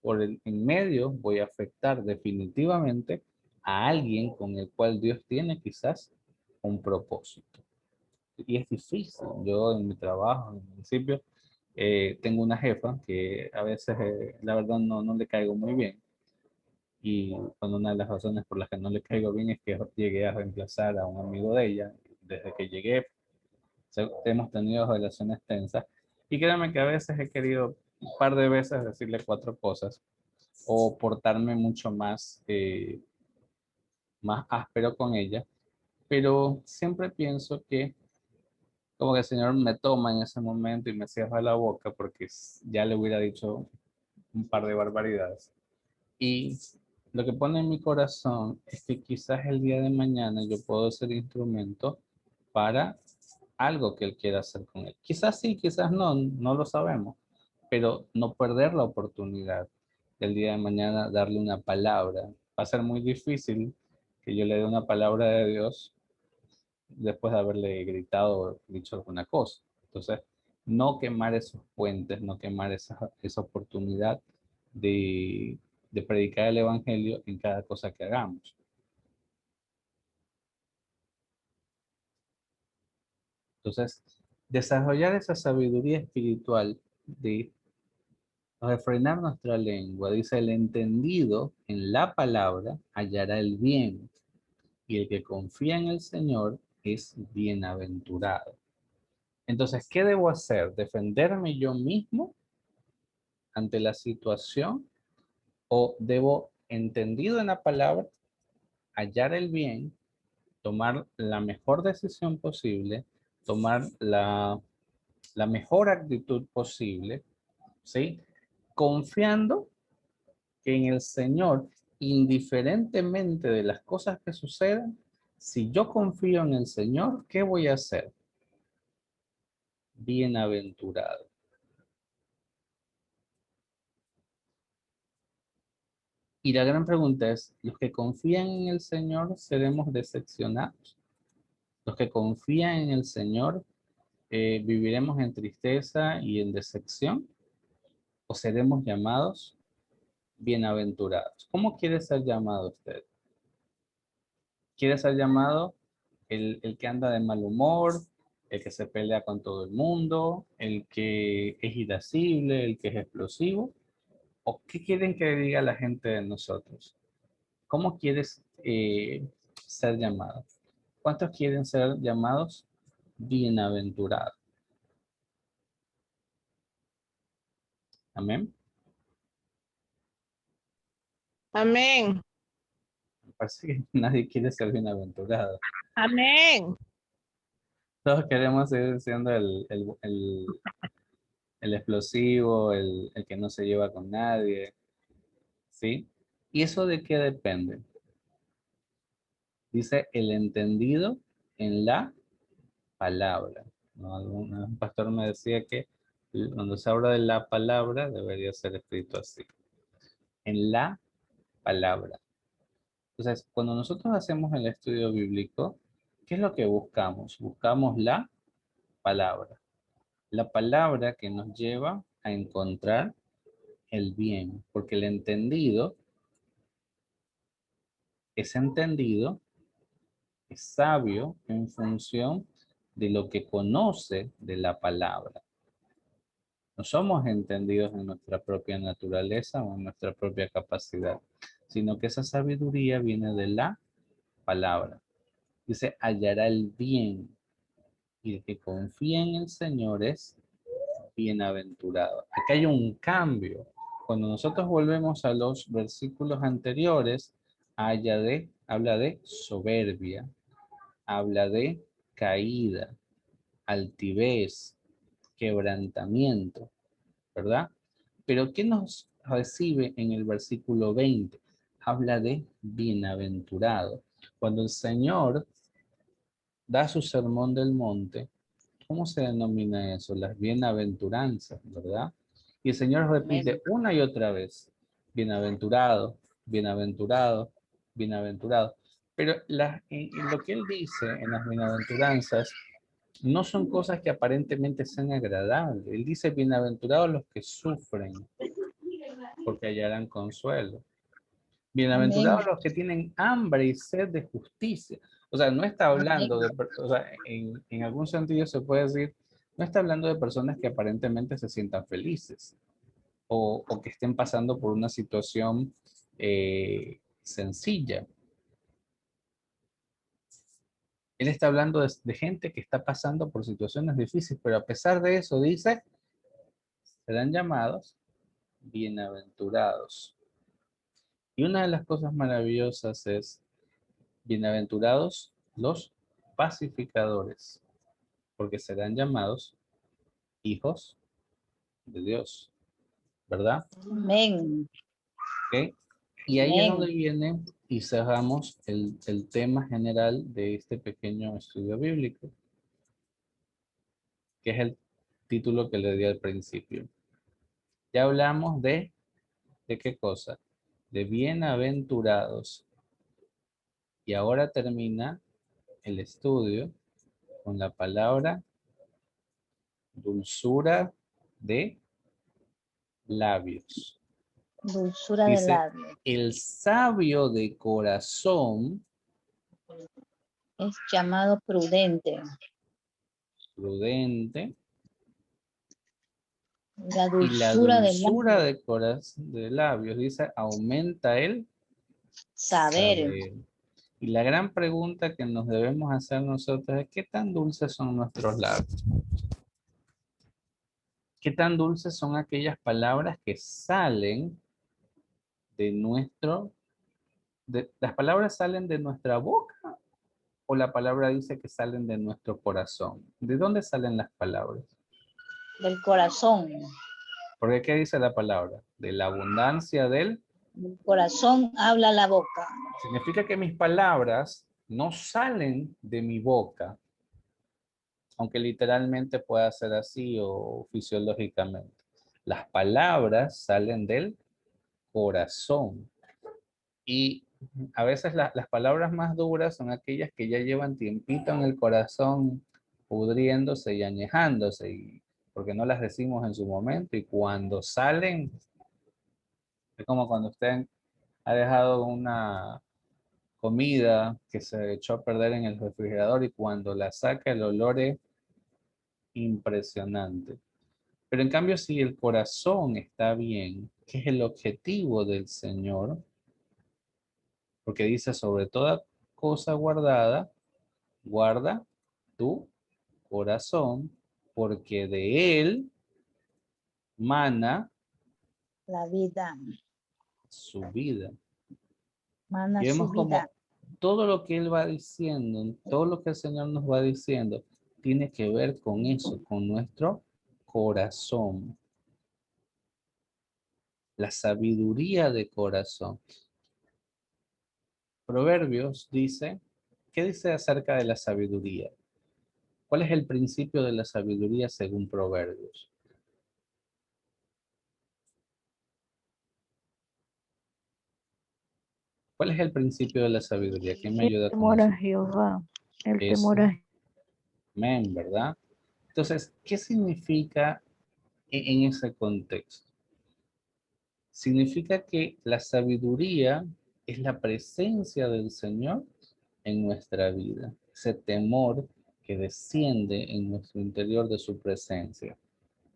por el en medio voy a afectar definitivamente a alguien con el cual Dios tiene quizás un propósito. Y es difícil. Yo en mi trabajo, en el principio, tengo una jefa que a veces, la verdad, no le caigo muy bien. Y una de las razones por las que no le caigo bien es que llegué a reemplazar a un amigo de ella. Desde que llegué, hemos tenido relaciones tensas. Y créanme que a veces he querido un par de veces decirle 4 cosas o portarme mucho más áspero con ella. Pero siempre pienso que como que el Señor me toma en ese momento y me cierra la boca porque ya le hubiera dicho un par de barbaridades. Y lo que pone en mi corazón es que quizás el día de mañana yo puedo ser instrumento para algo que Él quiera hacer con él. Quizás sí, quizás no lo sabemos, pero no perder la oportunidad del día de mañana darle una palabra. Va a ser muy difícil que yo le dé una palabra de Dios después de haberle gritado o dicho alguna cosa. Entonces, no quemar esos puentes, no quemar esa oportunidad de, de predicar el evangelio en cada cosa que hagamos. Entonces, desarrollar esa sabiduría espiritual de refrenar nuestra lengua, dice el entendido en la palabra hallará el bien y el que confía en el Señor es bienaventurado. Entonces, ¿qué debo hacer? ¿Defenderme yo mismo ante la situación o debo, entendido en la palabra, hallar el bien, tomar la mejor decisión posible, tomar la mejor actitud posible, ¿sí? Confiando que en el Señor, indiferentemente de las cosas que sucedan, si yo confío en el Señor, ¿qué voy a hacer? Bienaventurado. Y la gran pregunta es, ¿los que confían en el Señor seremos decepcionados? ¿Los que confían en el Señor viviremos en tristeza y en decepción? ¿O seremos llamados bienaventurados? ¿Cómo quiere ser llamado usted? ¿Quiere ser llamado el que anda de mal humor, el que se pelea con todo el mundo, el que es irascible, el que es explosivo? ¿O qué quieren que diga la gente de nosotros? ¿Cómo quieres ser llamado? ¿Cuántos quieren ser llamados bienaventurados? Amén. Amén. Parece que nadie quiere ser bienaventurado. Amén. Todos queremos seguir siendo el explosivo, el que no se lleva con nadie, ¿sí? ¿Y eso de qué depende? Dice el entendido en la palabra, ¿no? Un pastor me decía que cuando se habla de la palabra debería ser escrito así, en la palabra. Entonces, cuando nosotros hacemos el estudio bíblico, ¿qué es lo que buscamos? Buscamos la palabra. La palabra que nos lleva a encontrar el bien, porque el entendido es entendido, es sabio en función de lo que conoce de la palabra. No somos entendidos en nuestra propia naturaleza o en nuestra propia capacidad, sino que esa sabiduría viene de la palabra. Dice, hallará el bien, y el que confía en el Señor es bienaventurado. Aquí hay un cambio. Cuando nosotros volvemos a los versículos anteriores, habla de soberbia, habla de caída, altivez, quebrantamiento, ¿verdad? Pero ¿qué nos recibe en el versículo 20? Habla de bienaventurado. Cuando el Señor da su sermón del monte, ¿cómo se denomina eso? Las bienaventuranzas, ¿verdad? Y el Señor repite una y otra vez, bienaventurado, bienaventurado, bienaventurado. Pero en lo que Él dice en las bienaventuranzas no son cosas que aparentemente sean agradables. Él dice, bienaventurados los que sufren, porque hallarán consuelo. Bienaventurados los que tienen hambre y sed de justicia. O sea, no está hablando de, o sea, en algún sentido se puede decir, no está hablando de personas que aparentemente se sientan felices o que estén pasando por una situación sencilla. Él está hablando de gente que está pasando por situaciones difíciles, pero a pesar de eso dice, serán llamados bienaventurados. Y una de las cosas maravillosas es, bienaventurados los pacificadores, porque serán llamados hijos de Dios, ¿verdad? Amén. ¿Ok? Y ahí es Amén. donde viene y cerramos el tema general de este pequeño estudio bíblico, que es el título que le di al principio. Ya hablamos ¿de qué cosa? De bienaventurados. Y ahora termina el estudio con la palabra dulzura de labios. Dulzura de Dice, labios. el sabio de corazón, Es llamado prudente. prudente, La y la dulzura de dulzura labios. de corazón de labios, dice, aumenta el Saber. saber. Y la gran pregunta que nos debemos hacer nosotros es, ¿qué tan dulces son nuestros labios? ¿Qué tan dulces son aquellas palabras que salen de las palabras salen de nuestra boca o la palabra dice que salen de nuestro corazón? ¿De dónde salen las palabras? Del corazón. Porque ¿qué dice la palabra? De la abundancia del... Del corazón habla la boca. Significa que mis palabras no salen de mi boca, aunque literalmente pueda ser así o fisiológicamente. Las palabras salen del corazón. Y a veces las palabras más duras son aquellas que ya llevan tiempito en el corazón pudriéndose y añejándose, porque no las decimos en su momento y cuando salen, es como cuando usted ha dejado una comida que se echó a perder en el refrigerador y cuando la saca el olor es impresionante. Pero en cambio, si el corazón está bien, ¿qué es el objetivo del Señor? Porque dice, sobre toda cosa guardada, guarda tu corazón, porque de él mana La vida. su vida. Mana Y vemos como subida. todo lo que Él va diciendo, todo lo que el Señor nos va diciendo, tiene que ver con eso, con nuestro corazón. La sabiduría de corazón. Proverbios dice, ¿qué dice acerca de la sabiduría? ¿Cuál es el principio de la sabiduría según Proverbios? ¿Cuál es el principio de la sabiduría? ¿Quién me El ayuda con temor eso? a Jehová. El temor Eso, a amén, ¿verdad? Entonces, ¿qué significa en ese contexto? Significa que la sabiduría es la presencia del Señor en nuestra vida, ese temor que desciende en nuestro interior de su presencia.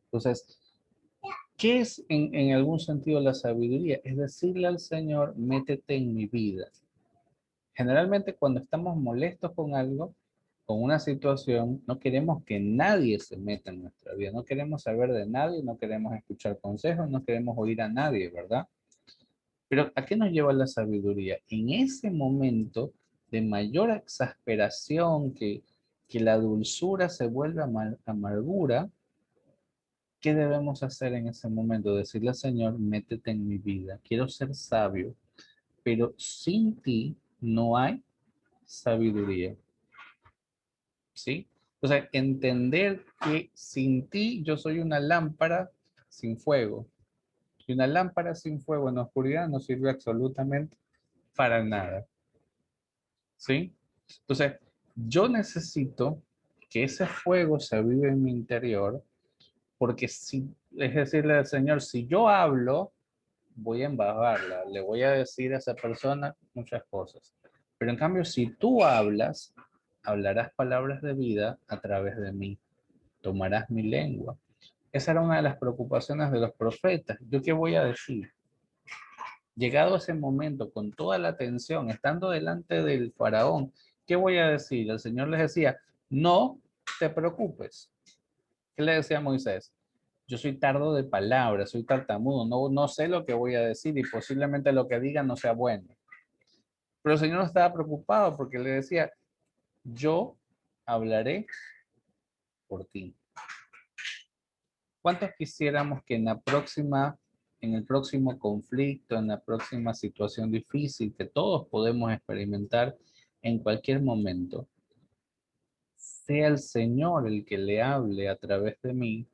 Entonces, ¿qué es en algún sentido la sabiduría? Es decirle al Señor, métete en mi vida. Generalmente cuando estamos molestos con algo, con una situación, no queremos que nadie se meta en nuestra vida, no queremos saber de nadie, no queremos escuchar consejos, no queremos oír a nadie, ¿verdad? Pero ¿a qué nos lleva la sabiduría? En ese momento de mayor exasperación, que la dulzura se vuelve amargura, ¿qué debemos hacer en ese momento? Decirle al Señor, métete en mi vida, quiero ser sabio, pero sin ti no hay sabiduría, ¿sí? O sea, entender que sin ti yo soy una lámpara sin fuego. Y una lámpara sin fuego en la oscuridad no sirve absolutamente para nada, ¿sí? Entonces, yo necesito que ese fuego se avive en mi interior, porque si, es decirle al Señor, si yo hablo, voy a embarrarla, le voy a decir a esa persona muchas cosas. Pero en cambio, si tú hablas, hablarás palabras de vida a través de mí, tomarás mi lengua. Esa era una de las preocupaciones de los profetas. ¿Yo qué voy a decir? Llegado ese momento, con toda la atención, estando delante del faraón, ¿qué voy a decir? El Señor les decía, no te preocupes. ¿Qué le decía a Moisés? Yo soy tardo de palabra, soy tartamudo, no sé lo que voy a decir y posiblemente lo que diga no sea bueno. Pero el Señor no estaba preocupado porque le decía, yo hablaré por ti. ¿Cuántos quisiéramos que en el próximo conflicto, en la próxima situación difícil que todos podemos experimentar en cualquier momento, sea el Señor el que le hable a través de mí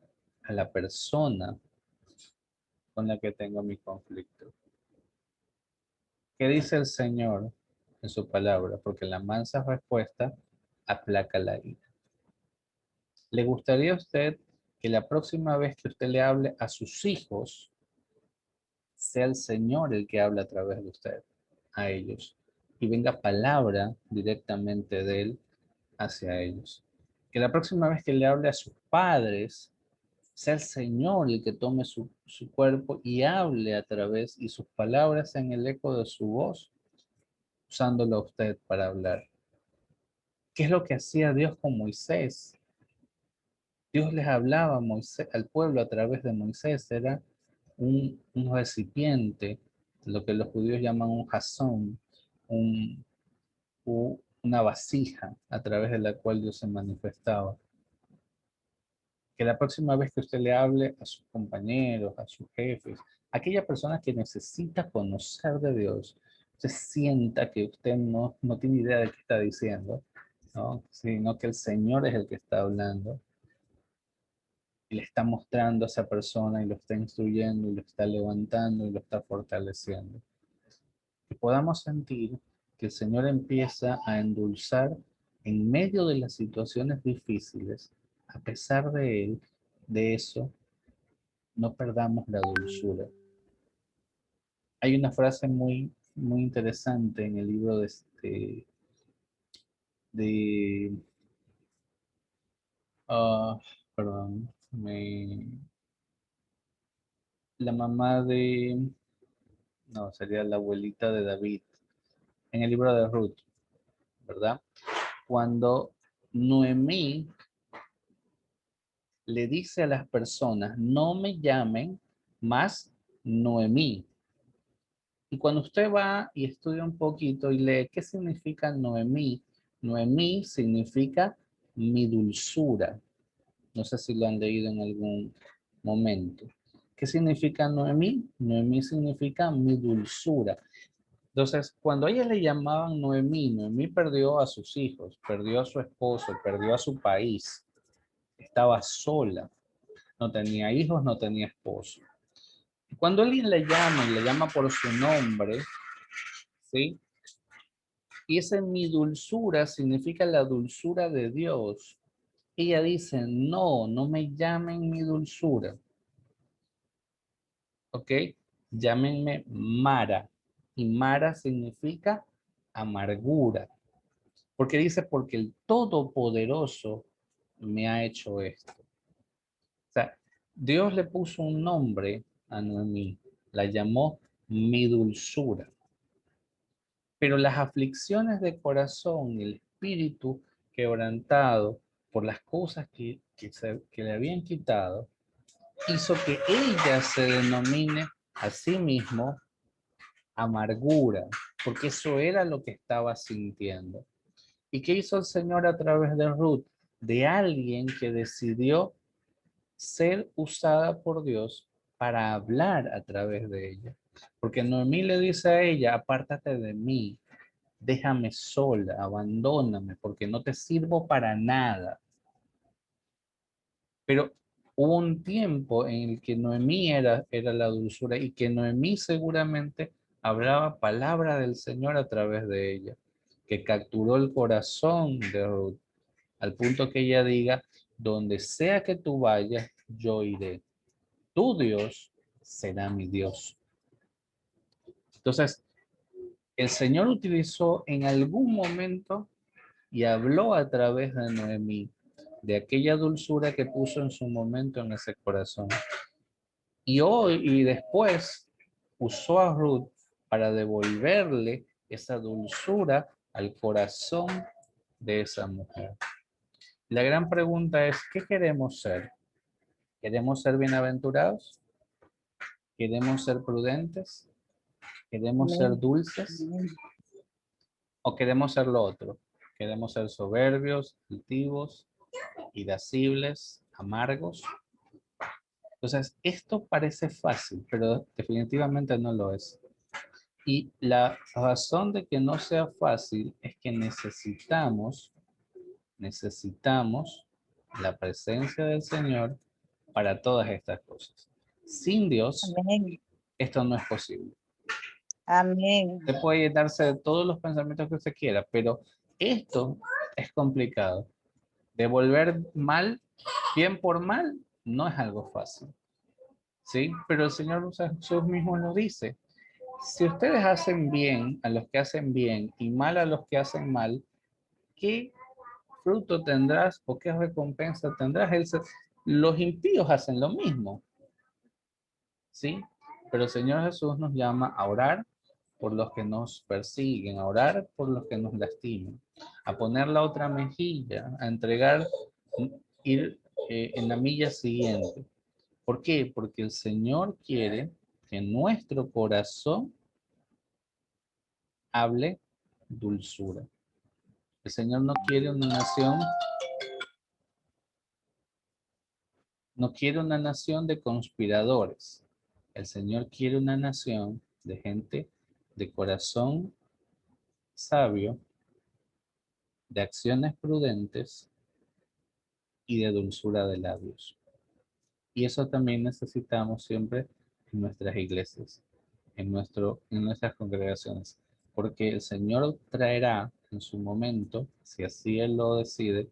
a la persona con la que tengo mi conflicto? ¿Qué dice el Señor en su palabra? Porque la mansa respuesta aplaca la ira. ¿Le gustaría a usted que la próxima vez que usted le hable a sus hijos, sea el Señor el que habla a través de usted a ellos y venga palabra directamente de Él hacia ellos? Que la próxima vez que le hable a sus padres, sea el Señor el que tome su cuerpo y hable a través y sus palabras en el eco de su voz, usándolo a usted para hablar. ¿Qué es lo que hacía Dios con Moisés? Dios les hablaba a Moisés, al pueblo a través de Moisés, era un recipiente, lo que los judíos llaman un jasón, un, una vasija a través de la cual Dios se manifestaba. Que la próxima vez que usted le hable a sus compañeros, a sus jefes, a aquella persona que necesita conocer de Dios, usted sienta que usted no tiene idea de qué está diciendo, ¿no? Sino que el Señor es el que está hablando y le está mostrando a esa persona y lo está instruyendo y lo está levantando y lo está fortaleciendo. Que podamos sentir que el Señor empieza a endulzar en medio de las situaciones difíciles. A pesar de él, de eso, no perdamos la dulzura. Hay una frase muy interesante en el libro de perdón, la mamá de, no, sería la abuelita de David, en el libro de Ruth, ¿verdad? Cuando Noemí le dice a las personas, no me llamen más Noemí, Y cuando usted va y estudia un poquito y lee qué significa Noemí, Noemí significa mi dulzura. No sé si lo han leído en algún momento. ¿Qué significa Noemí? Noemí significa mi dulzura. Entonces, cuando a ella le llamaban Noemí, Noemí perdió a sus hijos, perdió a su esposo, perdió a su país. Estaba sola. No tenía hijos, no tenía esposo. Cuando alguien le llama y le llama por su nombre, ¿sí? Y ese mi dulzura significa la dulzura de Dios. Ella dice, no, no me llamen mi dulzura. ¿Ok? Llámenme Mara. Y Mara significa amargura. Porque dice, porque el Todopoderoso me ha hecho esto. O sea, Dios le puso un nombre a Noemí. La llamó mi dulzura. Pero las aflicciones de corazón, el espíritu quebrantado por las cosas que le habían quitado, hizo que ella se denomine a sí mismo amargura, porque eso era lo que estaba sintiendo. ¿Y qué hizo el Señor a través de Ruth? De alguien que decidió ser usada por Dios para hablar a través de ella. Porque Noemí le dice a ella, apártate de mí, déjame sola, abandóname, porque no te sirvo para nada. Pero hubo un tiempo en el que Noemí era la dulzura y que Noemí seguramente hablaba palabra del Señor a través de ella, que capturó el corazón de Ruth, al punto que ella diga, donde sea que tú vayas, yo iré. Tu Dios será mi Dios. Entonces, el Señor utilizó en algún momento y habló a través de Noemí, de aquella dulzura que puso en su momento en ese corazón. Y hoy y después usó a Ruth para devolverle esa dulzura al corazón de esa mujer. La gran pregunta es, ¿qué queremos ser? ¿Queremos ser bienaventurados? ¿Queremos ser prudentes? ¿Queremos ser Amén. dulces? Amén. ¿O queremos ser lo otro? ¿Queremos ser soberbios, altivos, irascibles, amargos? Entonces, esto parece fácil, pero definitivamente no lo es. Y la razón de que no sea fácil es que necesitamos la presencia del Señor para todas estas cosas. Sin Dios, Amén. esto no es posible. Amén. Usted puede llenarse de todos los pensamientos que usted quiera, pero esto es complicado. Devolver mal, bien por mal, no es algo fácil. ¿Sí? Pero el Señor Jesús mismo nos dice, si ustedes hacen bien a los que hacen bien y mal a los que hacen mal, ¿qué fruto tendrás o qué recompensa tendrás? Los impíos hacen lo mismo, ¿sí? Pero el Señor Jesús nos llama a orar por los que nos persiguen, a orar por los que nos lastiman, a poner la otra mejilla, a entregar, ir en la milla siguiente. ¿Por qué? Porque el Señor quiere que nuestro corazón hable dulzura. El Señor no quiere una nación de conspiradores. El Señor quiere una nación de gente de corazón sabio, de acciones prudentes y de dulzura de labios. Y eso también necesitamos siempre en nuestras iglesias, en nuestras congregaciones, porque el Señor traerá en su momento, si así Él lo decide,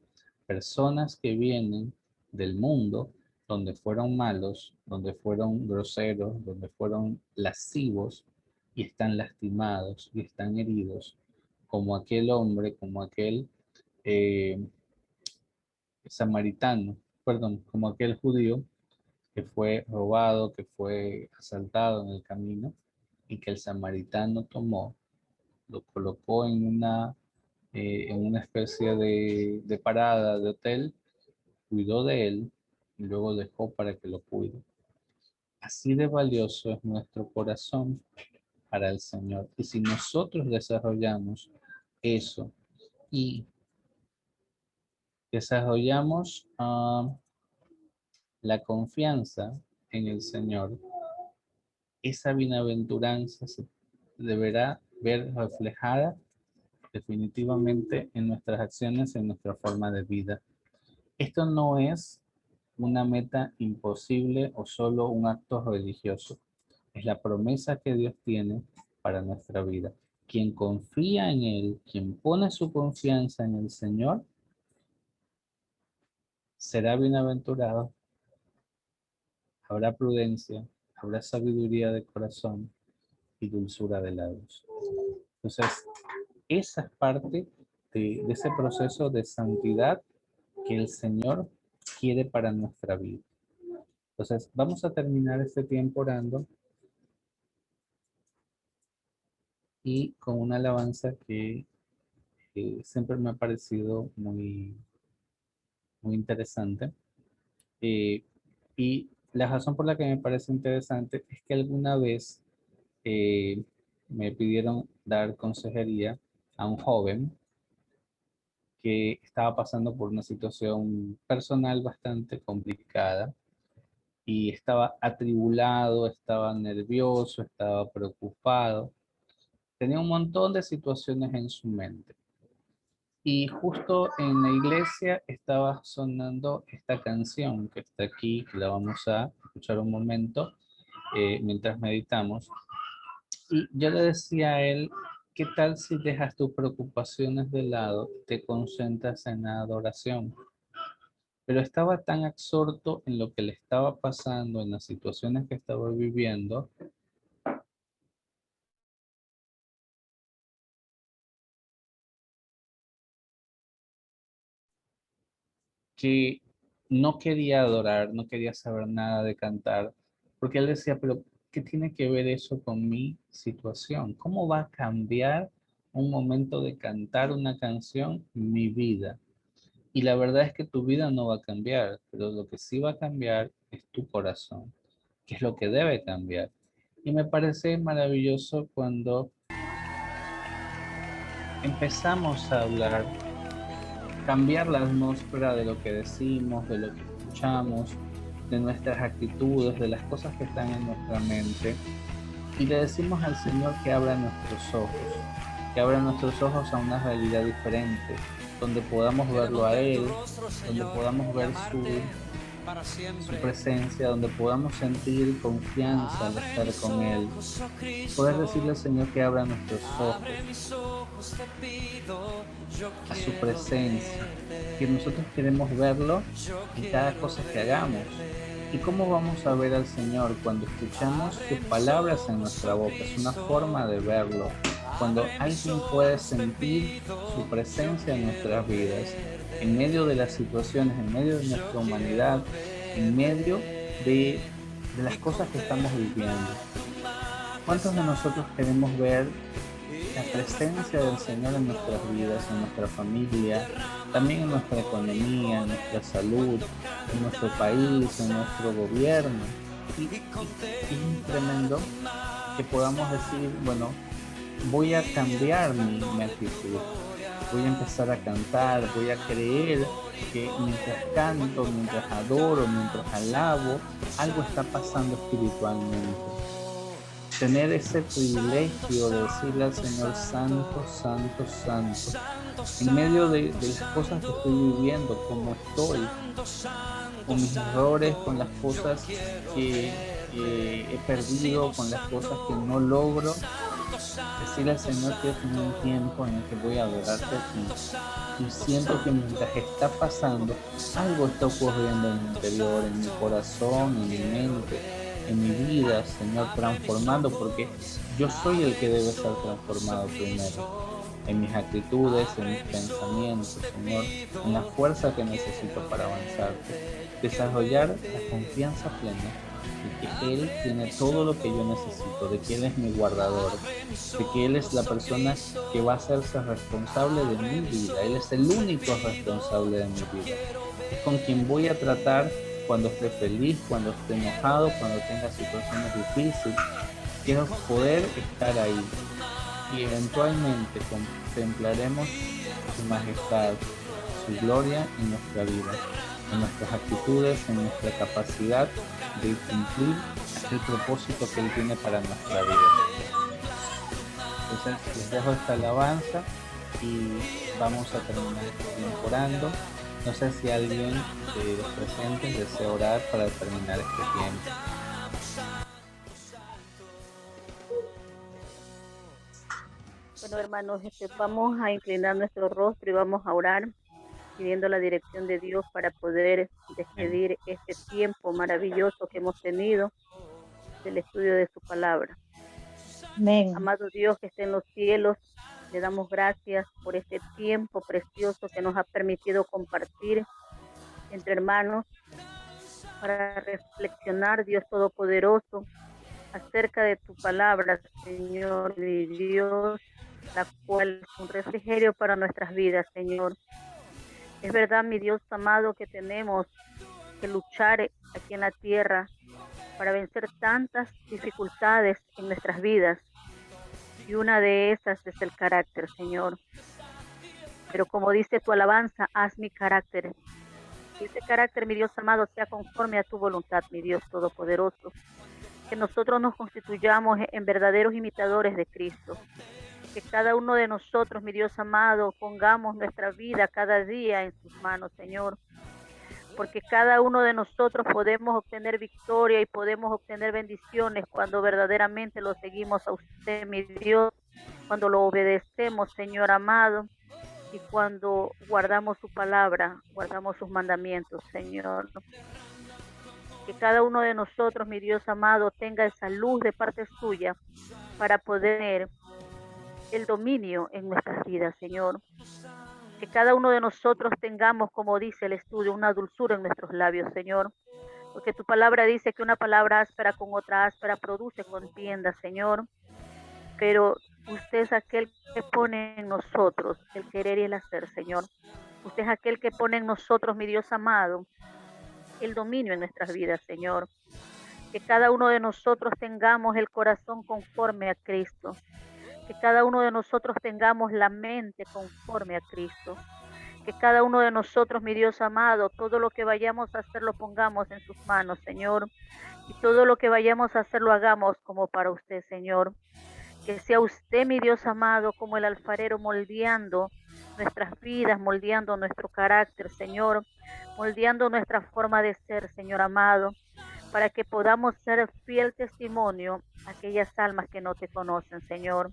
personas que vienen del mundo donde fueron malos, donde fueron groseros, donde fueron lascivos y están lastimados y están heridos, como aquel hombre, como aquel eh, samaritano, perdón, como aquel judío que fue robado, que fue asaltado en el camino y que el samaritano tomó, lo colocó en una especie de parada de hotel, cuidó de él y luego dejó para que lo cuide. Así de valioso es nuestro corazón para el Señor. Y si nosotros desarrollamos eso y desarrollamos la confianza en el Señor, esa bienaventuranza se deberá ver reflejada definitivamente en nuestras acciones, en nuestra forma de vida. Esto no es una meta imposible o solo un acto religioso. Es la promesa que Dios tiene para nuestra vida. Quien confía en Él, quien pone su confianza en el Señor, será bienaventurado. Habrá prudencia, habrá sabiduría de corazón y dulzura de labios. Entonces, esa es parte de ese proceso de santidad que el Señor quiere para nuestra vida. Entonces, vamos a terminar este tiempo orando y con una alabanza que siempre me ha parecido muy interesante. Y la razón por la que me parece interesante es que alguna vez me pidieron dar consejería a un joven que estaba pasando por una situación personal bastante complicada y estaba atribulado, estaba nervioso, estaba preocupado. Tenía un montón de situaciones en su mente. Y justo en la iglesia estaba sonando esta canción que está aquí, que la vamos a escuchar un momento mientras meditamos. Y yo le decía a él, ¿qué tal si dejas tus preocupaciones de lado y te concentras en la adoración? Pero estaba tan absorto en lo que le estaba pasando, en las situaciones que estaba viviendo, que no quería adorar, no quería saber nada de cantar, porque él decía, pero ¿qué tiene que ver eso con mi situación? ¿Cómo va a cambiar un momento de cantar una canción mi vida? Y la verdad es que tu vida no va a cambiar, pero lo que sí va a cambiar es tu corazón, que es lo que debe cambiar. Y me parece maravilloso cuando empezamos a hablar, cambiar la atmósfera de lo que decimos, de lo que escuchamos, de nuestras actitudes, de las cosas que están en nuestra mente. Y le decimos al Señor que abra nuestros ojos a una realidad diferente, donde podamos verlo a Él, donde podamos ver su presencia, donde podamos sentir confianza al estar con Él. Poder decirle al Señor que abra nuestros ojos a su presencia, que nosotros queremos verlo en cada cosa que hagamos. ¿Y cómo vamos a ver al Señor? Cuando escuchamos sus palabras en nuestra boca. Es una forma de verlo. Cuando alguien puede sentir su presencia en nuestras vidas, en medio de las situaciones, en medio de nuestra humanidad, en medio de las cosas que estamos viviendo. ¿Cuántos de nosotros queremos ver la presencia del Señor en nuestras vidas, en nuestra familia, también en nuestra economía, en nuestra salud, en nuestro país, en nuestro gobierno? Y es tremendo que podamos decir, bueno, voy a cambiar mi actitud, voy a empezar a cantar, voy a creer que mientras canto, mientras adoro, mientras alabo, algo está pasando espiritualmente. Tener ese privilegio de decirle al Señor, santo, santo, santo, en medio de las cosas que estoy viviendo, como estoy, con mis errores, con las cosas que he perdido, con las cosas que no logro, decirle al Señor que es un tiempo en el que voy a adorarte a ti. Y siento que mientras está pasando, algo está ocurriendo en mi interior, en mi corazón, en mi mente, en mi vida, Señor, transformando, porque yo soy el que debe ser transformado primero, en mis actitudes, en mis pensamientos, Señor, en la fuerza que necesito para avanzar, desarrollar la confianza plena de que Él tiene todo lo que yo necesito, de que Él es mi guardador, de que Él es la persona que va a hacerse responsable de mi vida. Él es el único responsable de mi vida. Es con quien voy a tratar cuando esté feliz, cuando esté enojado, cuando tenga situaciones difíciles. quiero poder estar ahí y eventualmente contemplaremos su majestad, su gloria en nuestra vida, en nuestras actitudes, en nuestra capacidad de cumplir el propósito que Él tiene para nuestra vida. Entonces les dejo esta alabanza y vamos a terminar orando. No sé si alguien de los presentes desea orar para terminar este tiempo. Bueno, hermanos, vamos a inclinar nuestro rostro y vamos a orar, pidiendo la dirección de Dios para poder despedir este tiempo maravilloso que hemos tenido del estudio de su palabra. Amén. Amado Dios que esté en los cielos, le damos gracias por este tiempo precioso que nos ha permitido compartir entre hermanos para reflexionar, Dios Todopoderoso, acerca de tu palabra, Señor mi Dios, la cual es un refrigerio para nuestras vidas, Señor. Es verdad, mi Dios amado, que tenemos que luchar aquí en la tierra para vencer tantas dificultades en nuestras vidas. Y una de esas es el carácter, Señor. Pero como dice tu alabanza, haz mi carácter. Que ese carácter, mi Dios amado, sea conforme a tu voluntad, mi Dios Todopoderoso. Que nosotros nos constituyamos en verdaderos imitadores de Cristo. Que cada uno de nosotros, mi Dios amado, pongamos nuestra vida cada día en sus manos, Señor. Porque cada uno de nosotros podemos obtener victoria y podemos obtener bendiciones cuando verdaderamente lo seguimos a usted, mi Dios, cuando lo obedecemos, Señor amado, y cuando guardamos su palabra, guardamos sus mandamientos, Señor. Que cada uno de nosotros, mi Dios amado, tenga esa luz de parte suya para poder el dominio en nuestras vidas, Señor. Que cada uno de nosotros tengamos, como dice el estudio, una dulzura en nuestros labios, Señor. Porque tu palabra dice que una palabra áspera con otra áspera produce contienda, Señor. Pero usted es aquel que pone en nosotros el querer y el hacer, Señor. Usted es aquel que pone en nosotros, mi Dios amado, el dominio en nuestras vidas, Señor. Que cada uno de nosotros tengamos el corazón conforme a Cristo. Que cada uno de nosotros tengamos la mente conforme a Cristo. Que cada uno de nosotros, mi Dios amado, todo lo que vayamos a hacer lo pongamos en sus manos, Señor. Y todo lo que vayamos a hacer lo hagamos como para usted, Señor. Que sea usted, mi Dios amado, como el alfarero moldeando nuestras vidas, moldeando nuestro carácter, Señor. Moldeando nuestra forma de ser, Señor amado, para que podamos ser fiel testimonio a aquellas almas que no te conocen, Señor.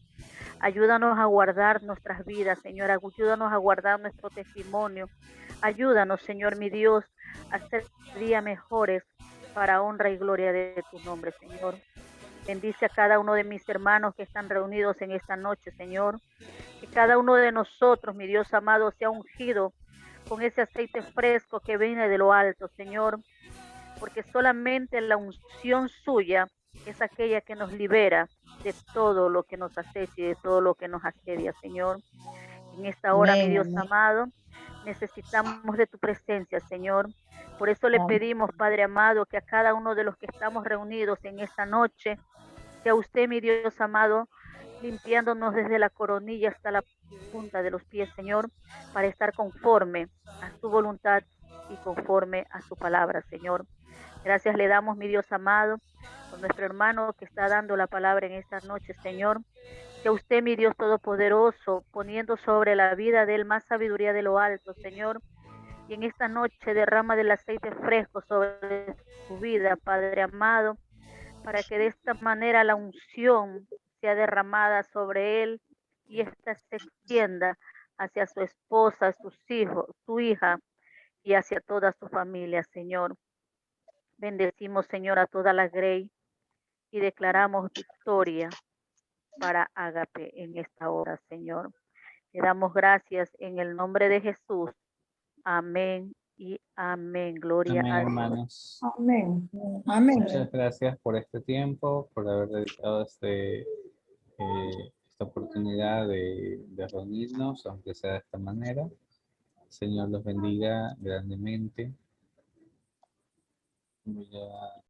Ayúdanos a guardar nuestras vidas, Señor. Ayúdanos a guardar nuestro testimonio. Ayúdanos, Señor, mi Dios, a ser día mejores para honra y gloria de tu nombre, Señor. Bendice a cada uno de mis hermanos que están reunidos en esta noche, Señor. Que cada uno de nosotros, mi Dios amado, sea ungido con ese aceite fresco que viene de lo alto, Señor. Porque solamente la unción suya es aquella que nos libera de todo lo que nos acecha y de todo lo que nos asedia, Señor. En esta hora, mi Dios amado, necesitamos de tu presencia, Señor. Por eso le pedimos, Padre amado, que a cada uno de los que estamos reunidos en esta noche, sea usted, mi Dios amado, limpiándonos desde la coronilla hasta la punta de los pies, Señor, para estar conforme a su voluntad y conforme a su palabra, Señor. Gracias le damos, mi Dios amado, por nuestro hermano que está dando la palabra en esta noche, Señor. Sea usted, mi Dios Todopoderoso, poniendo sobre la vida de él más sabiduría de lo alto, Señor. Y en esta noche derrama del aceite fresco sobre su vida, Padre amado, para que de esta manera la unción sea derramada sobre él y ésta se extienda hacia su esposa, sus hijos, su hija y hacia toda su familia, Señor. Bendecimos, Señor, a toda la Grey y declaramos victoria para Ágape en esta hora, Señor. Le damos gracias en el nombre de Jesús. Amén y amén. Gloria Amén, a Dios. hermanos. Amén. Amén. Muchas gracias por este tiempo, por haber dedicado esta oportunidad de reunirnos, aunque sea de esta manera. Señor los bendiga grandemente. Voy a